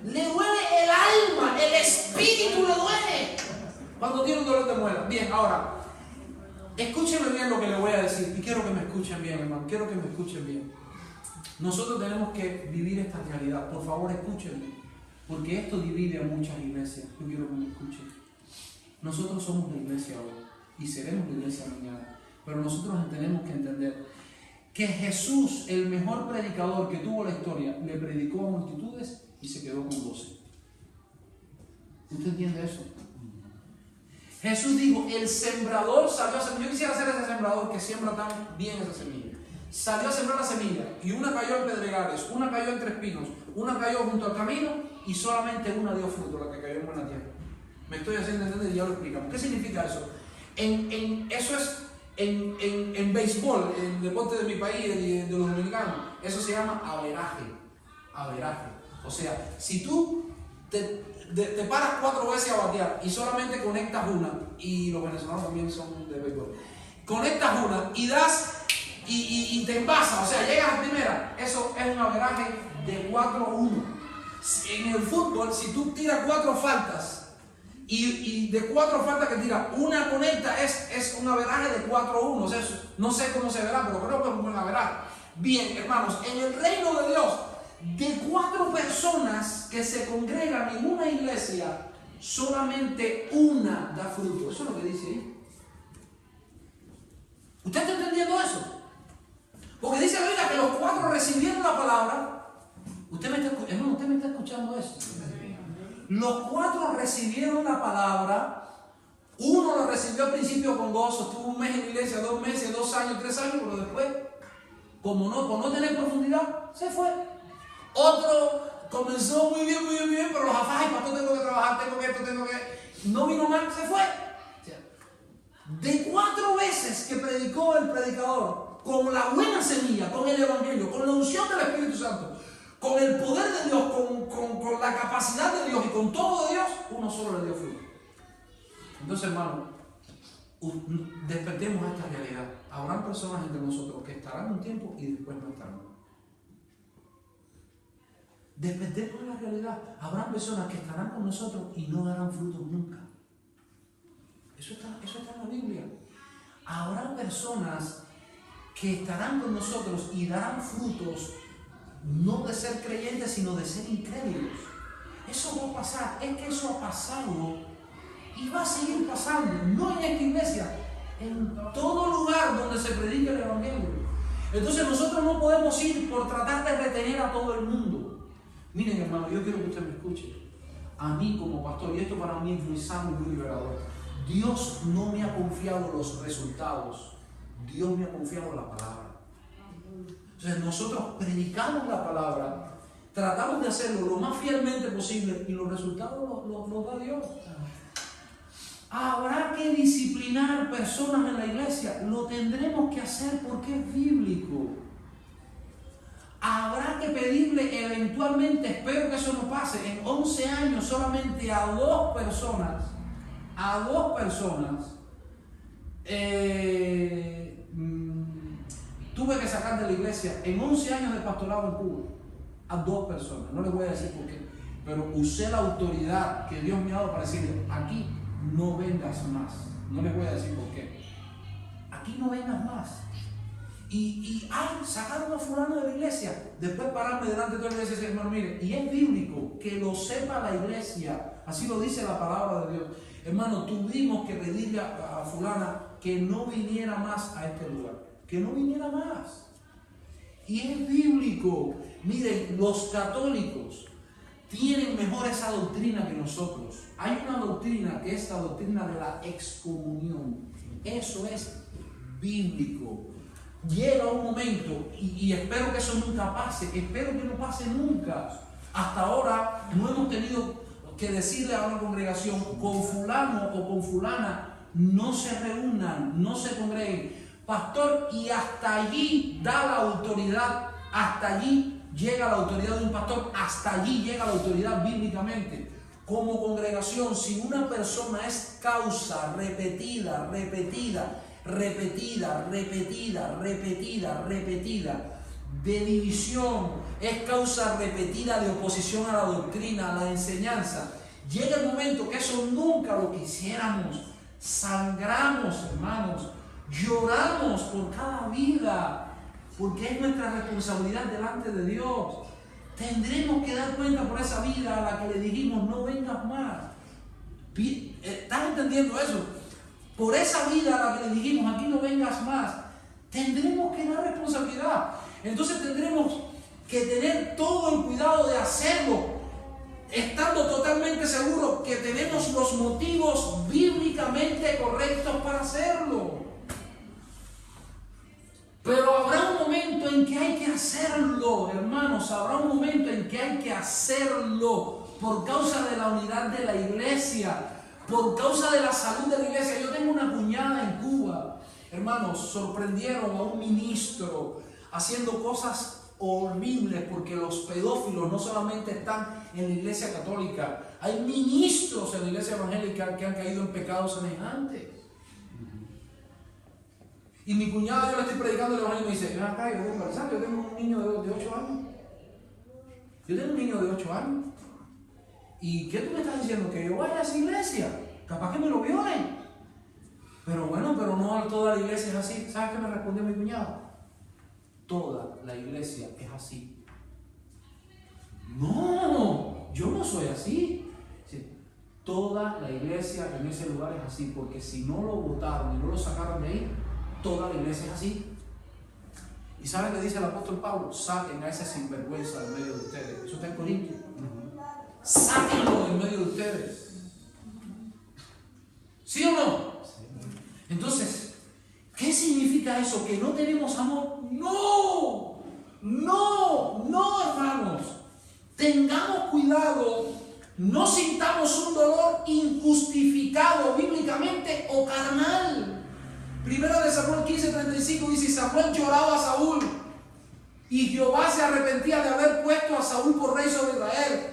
Le duele el alma, el espíritu le duele. Cuando tiene un dolor de muela. Bien, ahora, escúcheme bien lo que le voy a decir. Y quiero que me escuchen bien, hermano. Quiero que me escuchen bien. Nosotros tenemos que vivir esta realidad. Por favor, escúchenme. Porque esto divide a muchas iglesias. Yo quiero que me escuchen. Nosotros somos la iglesia hoy. Y seremos la iglesia mañana. Pero nosotros tenemos que entender que Jesús, el mejor predicador que tuvo la historia, le predicó a multitudes y se quedó con 12. ¿Usted entiende eso? Jesús dijo, el sembrador salió a sembrar. Yo quisiera ser ese sembrador que siembra tan bien esa semilla. Salió a sembrar la semilla y una cayó en pedregales, una cayó entre espinos, una cayó junto al camino y solamente una dio fruto, la que cayó en buena tierra. Me estoy haciendo entender y ya lo explicamos. ¿Qué significa eso? Eso es en béisbol, en el deporte de mi país, de los dominicanos, eso se llama averaje. Averaje. O sea, si tú te paras 4 veces a batear y solamente conectas una, y los venezolanos también son de béisbol, conectas una y das y te envasas, o sea, llegas a primera, eso es un averaje de 4-1. En el fútbol, si tú tiras 4 faltas y de 4 faltas que tiras, una conecta, es un averaje de 4-1. O sea, no sé cómo se verá, pero creo que es un buen averaje. Bien, hermanos, en el reino de Dios, de 4 personas que se congregan en una iglesia, solamente una da fruto. Eso es lo que dice ahí. ¿Usted está entendiendo eso? Porque dice la Biblia que los 4 recibieron la palabra. Usted me está escuchando eso. Los 4 recibieron la palabra. Uno lo recibió al principio con gozo, estuvo 1 mes en la iglesia, 2 meses, 2 años, 3 años, pero después, por no tener profundidad, se fue. Otro comenzó muy bien, pero los afajes, pastor, tengo que trabajar, tengo que, no vino mal, se fue. De 4 veces que predicó el predicador, con la buena semilla, con el evangelio, con la unción del Espíritu Santo, con el poder de Dios, con la capacidad de Dios y con todo de Dios, uno solo le dio fruto. Entonces, hermano, despertemos a esta realidad. Habrán personas entre nosotros que estarán un tiempo y después no estarán. Despertemos a la realidad. Habrán personas que estarán con nosotros y no darán frutos nunca. Eso está en la Biblia. Habrán personas que estarán con nosotros y darán frutos, no de ser creyentes, sino de ser incrédulos. Eso va a pasar. Es que eso ha pasado y va a seguir pasando. No en esta iglesia, en todo lugar donde se predica el evangelio. Entonces nosotros no podemos ir por tratar de retener a todo el mundo. Miren, hermano, yo quiero que usted me escuche. A mí como pastor, y esto para mí es muy sano y muy liberador, Dios no me ha confiado los resultados, Dios me ha confiado la palabra. Entonces nosotros predicamos la palabra, tratamos de hacerlo lo más fielmente posible y los resultados los da Dios. Habrá que disciplinar personas en la iglesia, lo tendremos que hacer porque es bíblico. Habrá que pedirle eventualmente, espero que eso no pase, en 11 años solamente a 2 personas, tuve que sacar de la iglesia en 11 años de pastorado en Cuba, a 2 personas, no les voy a decir por qué, pero usé la autoridad que Dios me ha dado para decirle, aquí no vengas más, no les voy a decir por qué, aquí no vengas más. sacaron a fulano de la iglesia. Después pararme delante de toda la iglesia y decir, hermano, mire, y es bíblico, que lo sepa la iglesia. Así lo dice la palabra de Dios. Hermano, tuvimos que pedirle a fulana que no viniera más a este lugar. Que no viniera más. Y es bíblico. Miren, los católicos tienen mejor esa doctrina que nosotros. Hay una doctrina que es la doctrina de la excomunión. Eso es bíblico. Llega un momento, y espero que eso nunca pase, espero que no pase nunca. Hasta ahora no hemos tenido que decirle a una congregación, con fulano o con fulana, no se reúnan, no se congreguen. Pastor, y hasta allí da la autoridad, hasta allí llega la autoridad de un pastor, hasta allí llega la autoridad bíblicamente. Como congregación, si una persona es causa repetida de división, es causa repetida de oposición a la doctrina, a la enseñanza, llega el momento que eso nunca lo quisiéramos. Sangramos, hermanos, lloramos por cada vida, porque es nuestra responsabilidad delante de Dios. Tendremos que dar cuenta por esa vida a la que le dijimos no vengas más. ¿Estás entendiendo eso? Por esa vida a la que le dijimos aquí no vengas más, tendremos que dar responsabilidad. Entonces tendremos que tener todo el cuidado de hacerlo, estando totalmente seguros que tenemos los motivos bíblicamente correctos para hacerlo. Pero habrá un momento en que hay que hacerlo, hermanos, habrá un momento en que hay que hacerlo por causa de la unidad de la iglesia, por causa de la salud de la iglesia. Yo tengo una cuñada en Cuba, hermanos, sorprendieron a un ministro haciendo cosas horribles, porque los pedófilos no solamente están en la iglesia católica, hay ministros en la iglesia evangélica que han caído en pecados semejantes. Y mi cuñada, yo le estoy predicando el evangelio y me dice, ven acá, yo tengo un niño de 8 años. Yo tengo un niño de 8 años. ¿Y qué tú me estás diciendo? Que yo vaya a esa iglesia. Capaz que me lo violen. Pero bueno, pero no toda la iglesia es así. ¿Sabes qué me respondió mi cuñado? Toda la iglesia es así. No, yo no soy así. Sí, toda la iglesia en ese lugar es así, porque si no lo votaron y no lo sacaron de ahí, toda la iglesia es así. ¿Y saben qué dice el apóstol Pablo? Saquen a ese sinvergüenza del medio de ustedes. Eso está en Corintios. Sáquenlo del medio de ustedes. ¿Sí o no? Entonces, ¿qué significa eso? ¿Que no tenemos amor? No, hermanos. Tengamos cuidado, no sintamos un dolor injustificado bíblicamente o carnal. Primero de Samuel 15:35 dice, Samuel lloraba a Saúl y Jehová se arrepentía de haber puesto a Saúl por rey sobre Israel.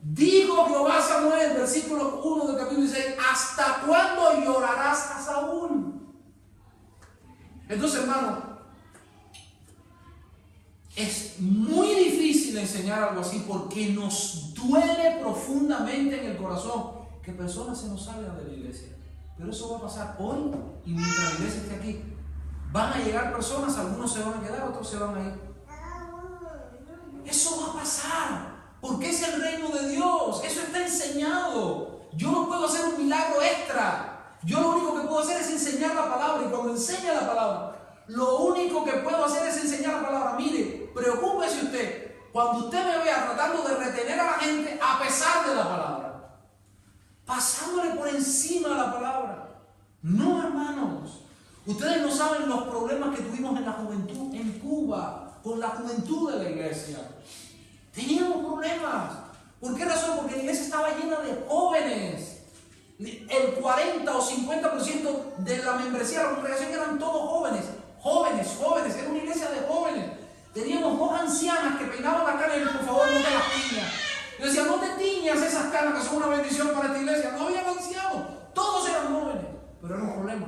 Dijo Jehová a Samuel, versículo 1 del capítulo 16, ¿hasta cuándo llorarás a Saúl? Entonces, hermano, es muy difícil enseñar algo así porque nos duele profundamente en el corazón que personas se nos salgan de la iglesia. Pero eso va a pasar hoy y mientras la iglesia esté aquí. Van a llegar personas, algunos se van a quedar, otros se van a ir. Eso va a pasar. Porque es el reino de Dios. Eso está enseñado. Yo no puedo hacer un milagro extra. Yo lo único que puedo hacer es enseñar la palabra. Y cuando enseña la palabra, lo único que puedo hacer es enseñar la palabra. Mire, preocúpese usted cuando usted me vea tratando de retener a la gente a pesar de la palabra, pasándole por encima de la palabra. No, hermanos. Ustedes no saben los problemas que tuvimos en la juventud en Cuba, con la juventud de la iglesia. Teníamos problemas. ¿Por qué razón? Porque la iglesia estaba llena de jóvenes. El 40 o 50% de la membresía de la congregación eran todos jóvenes. Jóvenes. Era una iglesia de jóvenes. Teníamos 2 ancianas que peinaban la cara y por favor no te las tiñas. Yo decía, no te tiñas esas canas que son una bendición para esta iglesia. No había ancianos. Todos eran jóvenes. Pero era un problema.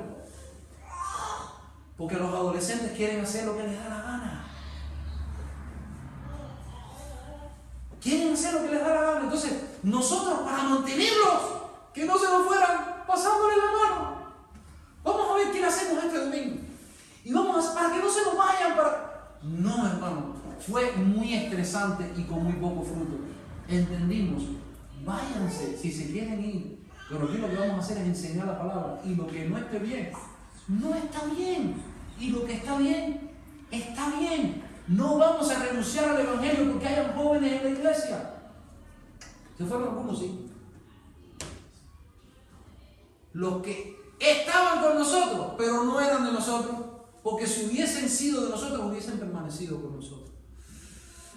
Porque los adolescentes quieren hacer lo que les da la gana. Quieren hacer lo que les da la gana. Entonces, nosotros para mantenerlos, que no se nos fueran, pasándole la mano. Vamos a ver qué le hacemos este domingo. Y vamos para que no se nos vayan. No, hermano, fue muy estresante y con muy poco fruto. Entendimos, váyanse si se quieren ir, pero aquí lo que vamos a hacer es enseñar la palabra, y lo que no esté bien, no está bien, y lo que está bien, está bien. No vamos a renunciar al evangelio porque hayan jóvenes en la iglesia. Se fueron algunos, sí. Los que estaban con nosotros, pero no eran de nosotros, porque si hubiesen sido de nosotros, hubiesen permanecido con nosotros.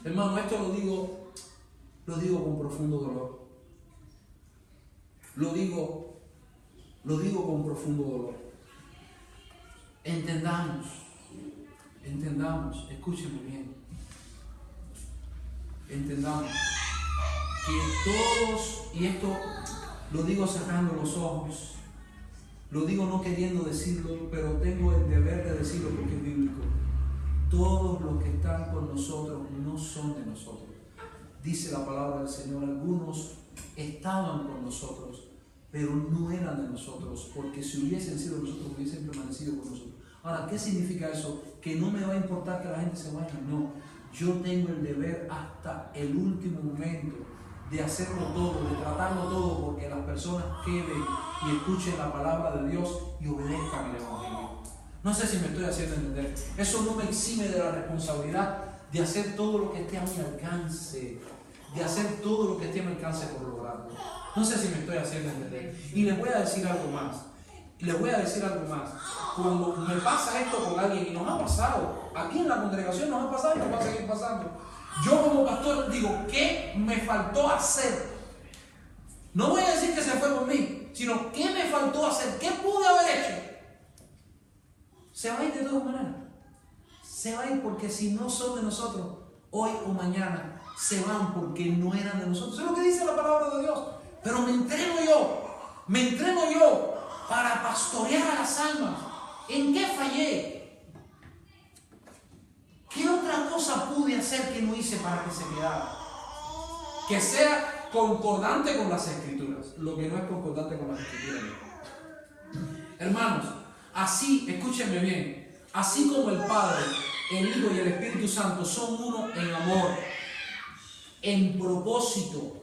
Hermano, esto lo digo con profundo dolor. Lo digo con profundo dolor. Entendamos, escúchenme bien. Entendamos que todos, y esto lo digo cerrando los ojos, lo digo no queriendo decirlo, pero tengo el deber de decirlo porque es bíblico. Todos los que están con nosotros no son de nosotros. Dice la palabra del Señor, algunos estaban con nosotros, pero no eran de nosotros, porque si hubiesen sido de nosotros, hubiesen permanecido con nosotros. Ahora, ¿qué significa eso? ¿Que no me va a importar que la gente se vaya? No, yo tengo el deber hasta el último momento de hacerlo todo, de tratarlo todo, porque las personas queden y escuchen la palabra de Dios y obedezcan el evangelio. No sé si me estoy haciendo entender. Eso no me exime de la responsabilidad de hacer todo lo que esté a mi alcance, de hacer todo lo que esté a mi alcance por lograrlo. No sé si me estoy haciendo entender. Y les voy a decir algo más. Cuando me pasa esto con alguien, y nos ha pasado, aquí en la congregación nos ha pasado y nos va a seguir pasando. Yo como pastor digo, ¿qué me faltó hacer? No voy a decir que se fue por mí, sino ¿qué me faltó hacer? ¿Qué pude haber hecho? Se va a ir de todas maneras. Se va a ir porque si no son de nosotros, hoy o mañana, se van porque no eran de nosotros. Eso es lo que dice la palabra de Dios. Pero me entreno yo para pastorear a las almas. ¿En qué fallé? ¿Qué otra cosa pude hacer que no hice para que se quedara? Que sea concordante con las Escrituras. Lo que no es concordante con las Escrituras. Hermanos, así, escúchenme bien, así como el Padre, el Hijo y el Espíritu Santo son uno en amor, en propósito,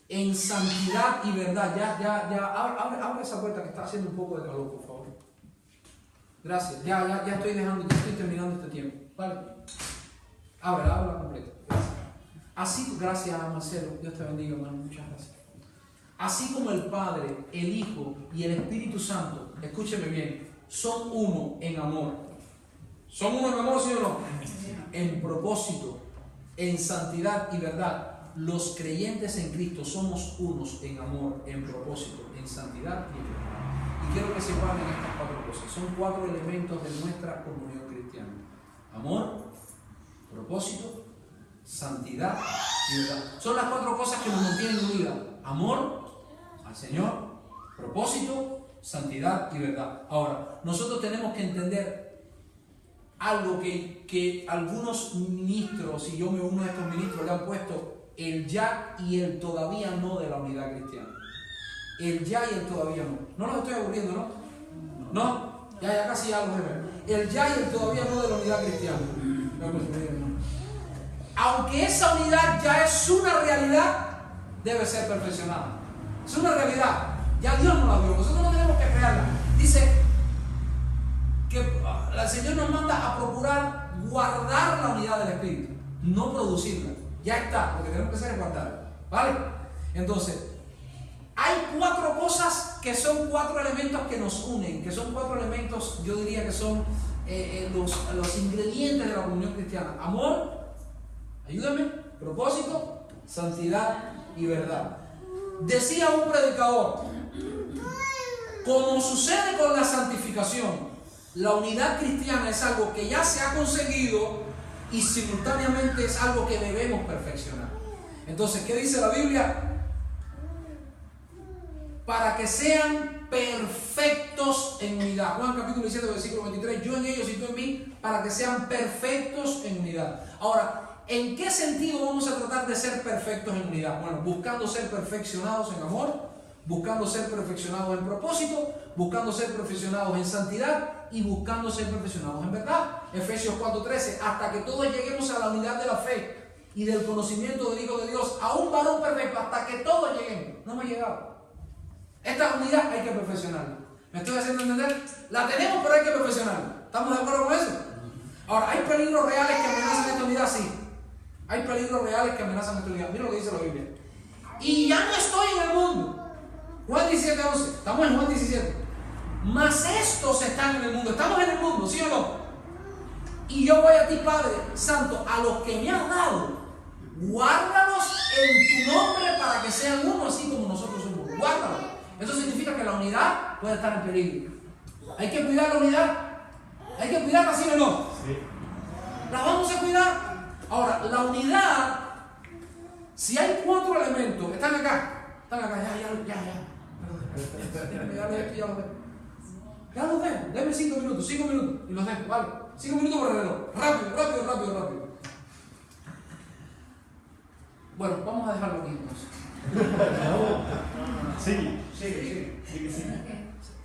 en santidad y verdad. Abre esa puerta que está haciendo un poco de calor, por favor. Gracias. Ya estoy terminando este tiempo. Vale. Ábrela completa. Gracias. Así, gracias Marcelo. Dios te bendiga, hermano. Muchas gracias. Así como el Padre, el Hijo y el Espíritu Santo, escúcheme bien, son uno en amor. ¿Son uno en amor, sí o no? En propósito, en santidad y verdad. Los creyentes en Cristo somos unos en amor, en propósito, en santidad y en verdad. Y quiero que se guarden estas 4 cosas. Son 4 elementos de nuestra comunión cristiana. Amor, propósito, santidad y verdad. Son las 4 cosas que nos mantienen unidas. Amor al Señor, propósito, santidad y verdad. Ahora, nosotros tenemos que entender algo que algunos ministros, y yo me uno a estos ministros, le han puesto el ya y el todavía no de la unidad cristiana. El ya y el todavía no. No los estoy aburriendo, ¿no? ¿No? Ya casi algo de ver. El ya y el todavía no de la unidad cristiana. Aunque esa unidad ya es una realidad, debe ser perfeccionada. Es una realidad. Ya Dios nos la dio. Nosotros no tenemos que crearla. Dice que el Señor nos manda a procurar guardar la unidad del Espíritu, no producirla. Ya está, lo que tenemos que hacer es guardarla. ¿Vale? Entonces, hay 4 cosas que son 4 elementos que nos unen, que son 4 elementos, yo diría que son los ingredientes de la comunión cristiana. Amor, ayúdame, propósito, santidad y verdad. Decía un predicador, como sucede con la santificación, la unidad cristiana es algo que ya se ha conseguido y simultáneamente es algo que debemos perfeccionar. Entonces, ¿qué dice la Biblia? Para que sean perfectos en unidad. Juan capítulo 17, versículo 23. Yo en ellos y tú en mí, para que sean perfectos en unidad. Ahora, ¿en qué sentido vamos a tratar de ser perfectos en unidad? Bueno, buscando ser perfeccionados en amor, buscando ser perfeccionados en propósito, buscando ser perfeccionados en santidad y buscando ser perfeccionados en verdad. Efesios 4:13, hasta que todos lleguemos a la unidad de la fe y del conocimiento del Hijo de Dios, a un varón perfecto, hasta que todos lleguemos. No hemos llegado. Esta unidad hay que perfeccionarla. ¿Me estoy haciendo entender? La tenemos, pero hay que perfeccionarla. ¿Estamos de acuerdo con eso? Ahora, ¿hay peligros reales que amenazan esta unidad? Sí. Hay peligros reales que amenazan esta unidad. Mira lo que dice la Biblia. Y ya no estoy en el mundo. Juan 17:11. Estamos en Juan 17. Mas estos están en el mundo. Estamos en el mundo, ¿sí o no? Y yo voy a ti, Padre Santo, a los que me has dado, guárdalos en tu nombre para que sean uno, así como nosotros somos. Guárdalos. Eso significa que la unidad puede estar en peligro. Hay que cuidar la unidad. Hay que cuidarla, ¿sí o no? Sí. La vamos a cuidar. Ahora, la unidad, si hay 4 elementos, están acá, ya. Ya los dejo, denme 5 minutos, y los dejo, vale. 5 minutos por el reloj. Rápido. Bueno, vamos a dejarlo aquí entonces. Sigue.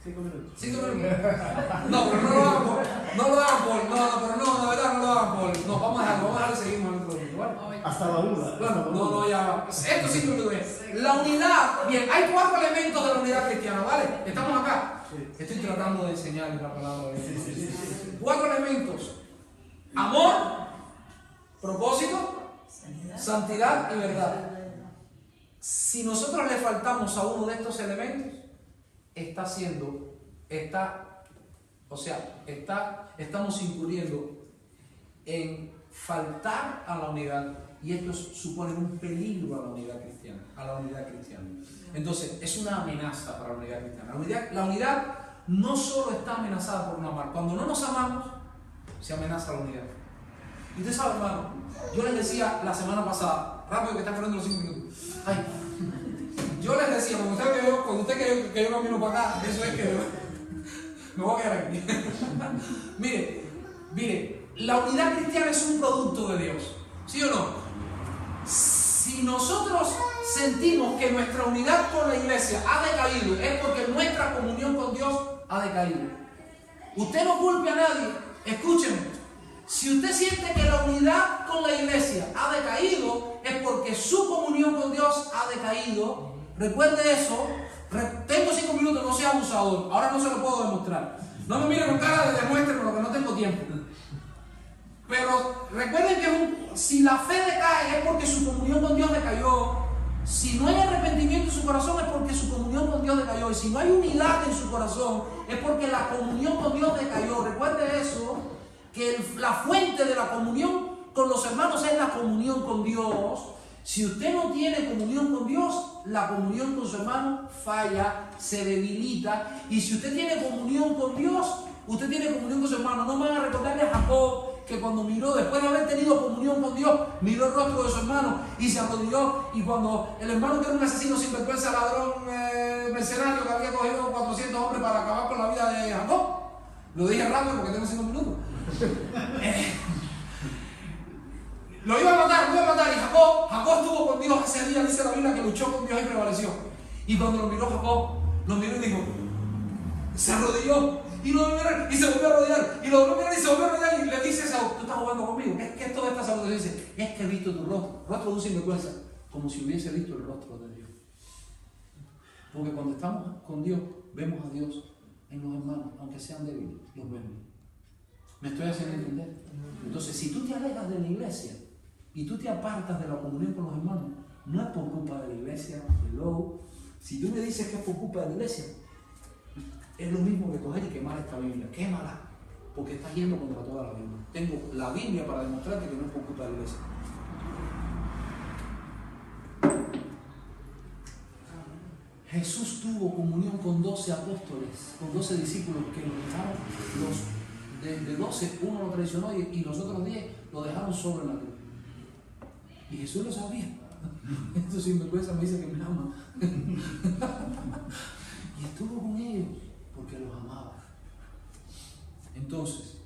5 minutos. 5 minutos. No, pero no lo hagan por. De verdad no lo hagan por. No, vamos a dejarlo, seguimos en otro momento, ¿vale? Hasta la duda. Bueno, no, ya. Estos 5 minutos bien. La unidad, bien, hay 4 elementos de la unidad cristiana, ¿vale? Estamos acá. Estoy tratando de enseñarles la palabra de Dios. Sí. 4 elementos: amor, propósito, santidad y verdad. Si nosotros le faltamos a uno de estos elementos, estamos incurriendo en faltar a la unidad, y esto supone un peligro a la unidad cristiana. Entonces, es una amenaza para la unidad cristiana. La unidad no solo está amenazada por no amar. Cuando no nos amamos, se amenaza la unidad. Y usted sabe, hermano, yo les decía la semana pasada, rápido que están corriendo los 5 minutos. Yo les decía, cuando usted que yo camino para acá, eso es que me voy a quedar aquí. Mire, la unidad cristiana es un producto de Dios, ¿sí o no? Si nosotros sentimos que nuestra unidad con la iglesia ha decaído, es porque nuestra comunión con Dios ha decaído. Usted no culpe a nadie, escúcheme. Si usted siente que la unidad con la iglesia ha decaído, es porque su comunión con Dios ha decaído. Recuerde eso. Tengo 5 minutos, no sea abusador. Ahora no se lo puedo demostrar. No me mire con cara de demuéstrame porque no tengo tiempo. Pero recuerden que si la fe decae es porque su comunión con Dios decayó. Si no hay arrepentimiento en su corazón es porque su comunión con Dios decayó. Y si no hay unidad en su corazón es porque la comunión con Dios decayó. Recuerde eso, que la fuente de la comunión con los hermanos es la comunión con Dios. Si usted no tiene comunión con Dios, la comunión con su hermano falla, se debilita. Y si usted tiene comunión con Dios, usted tiene comunión con su hermano. No van a recordarle a Jacob que cuando miró, después de haber tenido comunión con Dios, miró el rostro de su hermano y se arrodilló. Y cuando el hermano, que era un asesino sinvergüenza, ladrón, mercenario, que había cogido 400 hombres para acabar con la vida de Jacob, lo dije rápido porque tengo 5 minutos. Lo iba a matar, y Jacob estuvo con Dios ese día, dice la Biblia que luchó con Dios y prevaleció. Y cuando lo miró Jacob, lo miró y dijo, se arrodilló y lo miró y se volvió a arrodillar, y lo volvió a mirar y se volvió a arrodillar, y le dice a Esaú, tú estás jugando conmigo, es que esto de esta salud, dice, es que he visto tu rostro de un sinvergüenza, como si hubiese visto el rostro de Dios. Porque cuando estamos con Dios, vemos a Dios en los hermanos, aunque sean débiles, los vemos. ¿Me estoy haciendo entender? Entonces, si tú te alejas de la iglesia y tú te apartas de la comunión con los hermanos, no es por culpa de la iglesia. Hello. Si tú me dices que es por culpa de la iglesia, es lo mismo que coger y quemar esta Biblia. Quémala, porque estás yendo contra toda la Biblia. Tengo la Biblia para demostrarte que no es por culpa de la iglesia. Jesús tuvo comunión con 12 apóstoles, con 12 discípulos que lo dejaron, de 12, uno lo traicionó y los otros 10 lo dejaron solo en la cruz. Y Jesús lo sabía. Esto sinvergüenza me dice que me ama. Y estuvo con ellos porque los amaba. Entonces,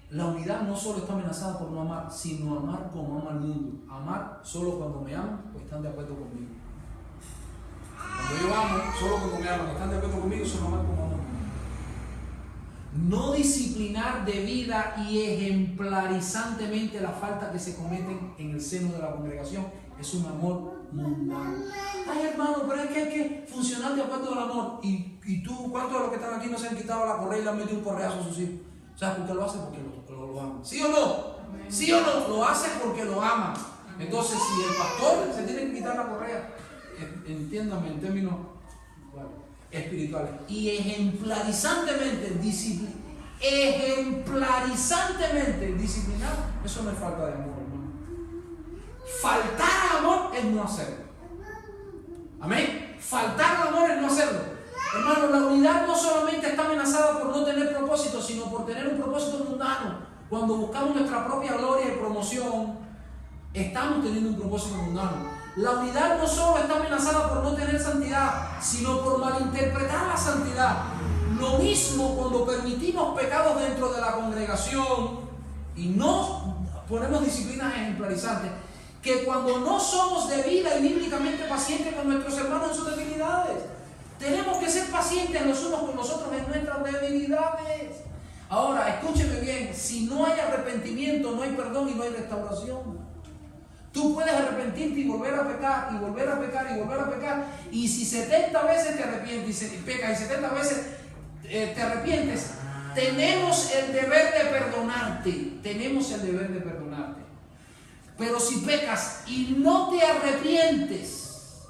la unidad no solo está amenazada por no amar, sino amar como ama el mundo. Amar solo cuando me aman o están de acuerdo conmigo. Cuando yo amo, solo cuando me aman, están de acuerdo conmigo, eso es amar como amo. No disciplinar debida y ejemplarizantemente las faltas que se cometen en el seno de la congregación es un amor mundano. Ay, hermano, pero es que hay que funcionar de acuerdo al amor. Y tú, ¿cuántos de los que están aquí no se han quitado la correa y le han metido un correazo a sus hijos? ¿Sabes por qué lo hacen? Porque lo aman. ¿Sí o no? ¿Sí o no? Lo hacen porque lo aman. Entonces, si el pastor se tiene que quitar la correa, entiéndame en términos espirituales, y ejemplarizantemente disciplinar, eso no es falta de amor, hermano. Faltar al amor es no hacerlo. Amén. Faltar al amor es no hacerlo. Hermano, la unidad no solamente está amenazada por no tener propósito, sino por tener un propósito mundano. Cuando buscamos nuestra propia gloria y promoción, estamos teniendo un propósito mundano. La unidad no solo está amenazada por no tener santidad, sino por malinterpretar la santidad. Lo mismo cuando permitimos pecados dentro de la congregación y no ponemos disciplinas ejemplarizantes, que cuando no somos debida y bíblicamente pacientes con nuestros hermanos en sus debilidades. Tenemos que ser pacientes los unos con los otros en nuestras debilidades. Ahora, escúcheme bien, si no hay arrepentimiento, no hay perdón y no hay restauración. Tú puedes arrepentirte y volver a pecar, y volver a pecar, y volver a pecar. Y si 70 veces te arrepientes y pecas, y 70 veces te arrepientes, tenemos el deber de perdonarte. Tenemos el deber de perdonarte. Pero si pecas y no te arrepientes,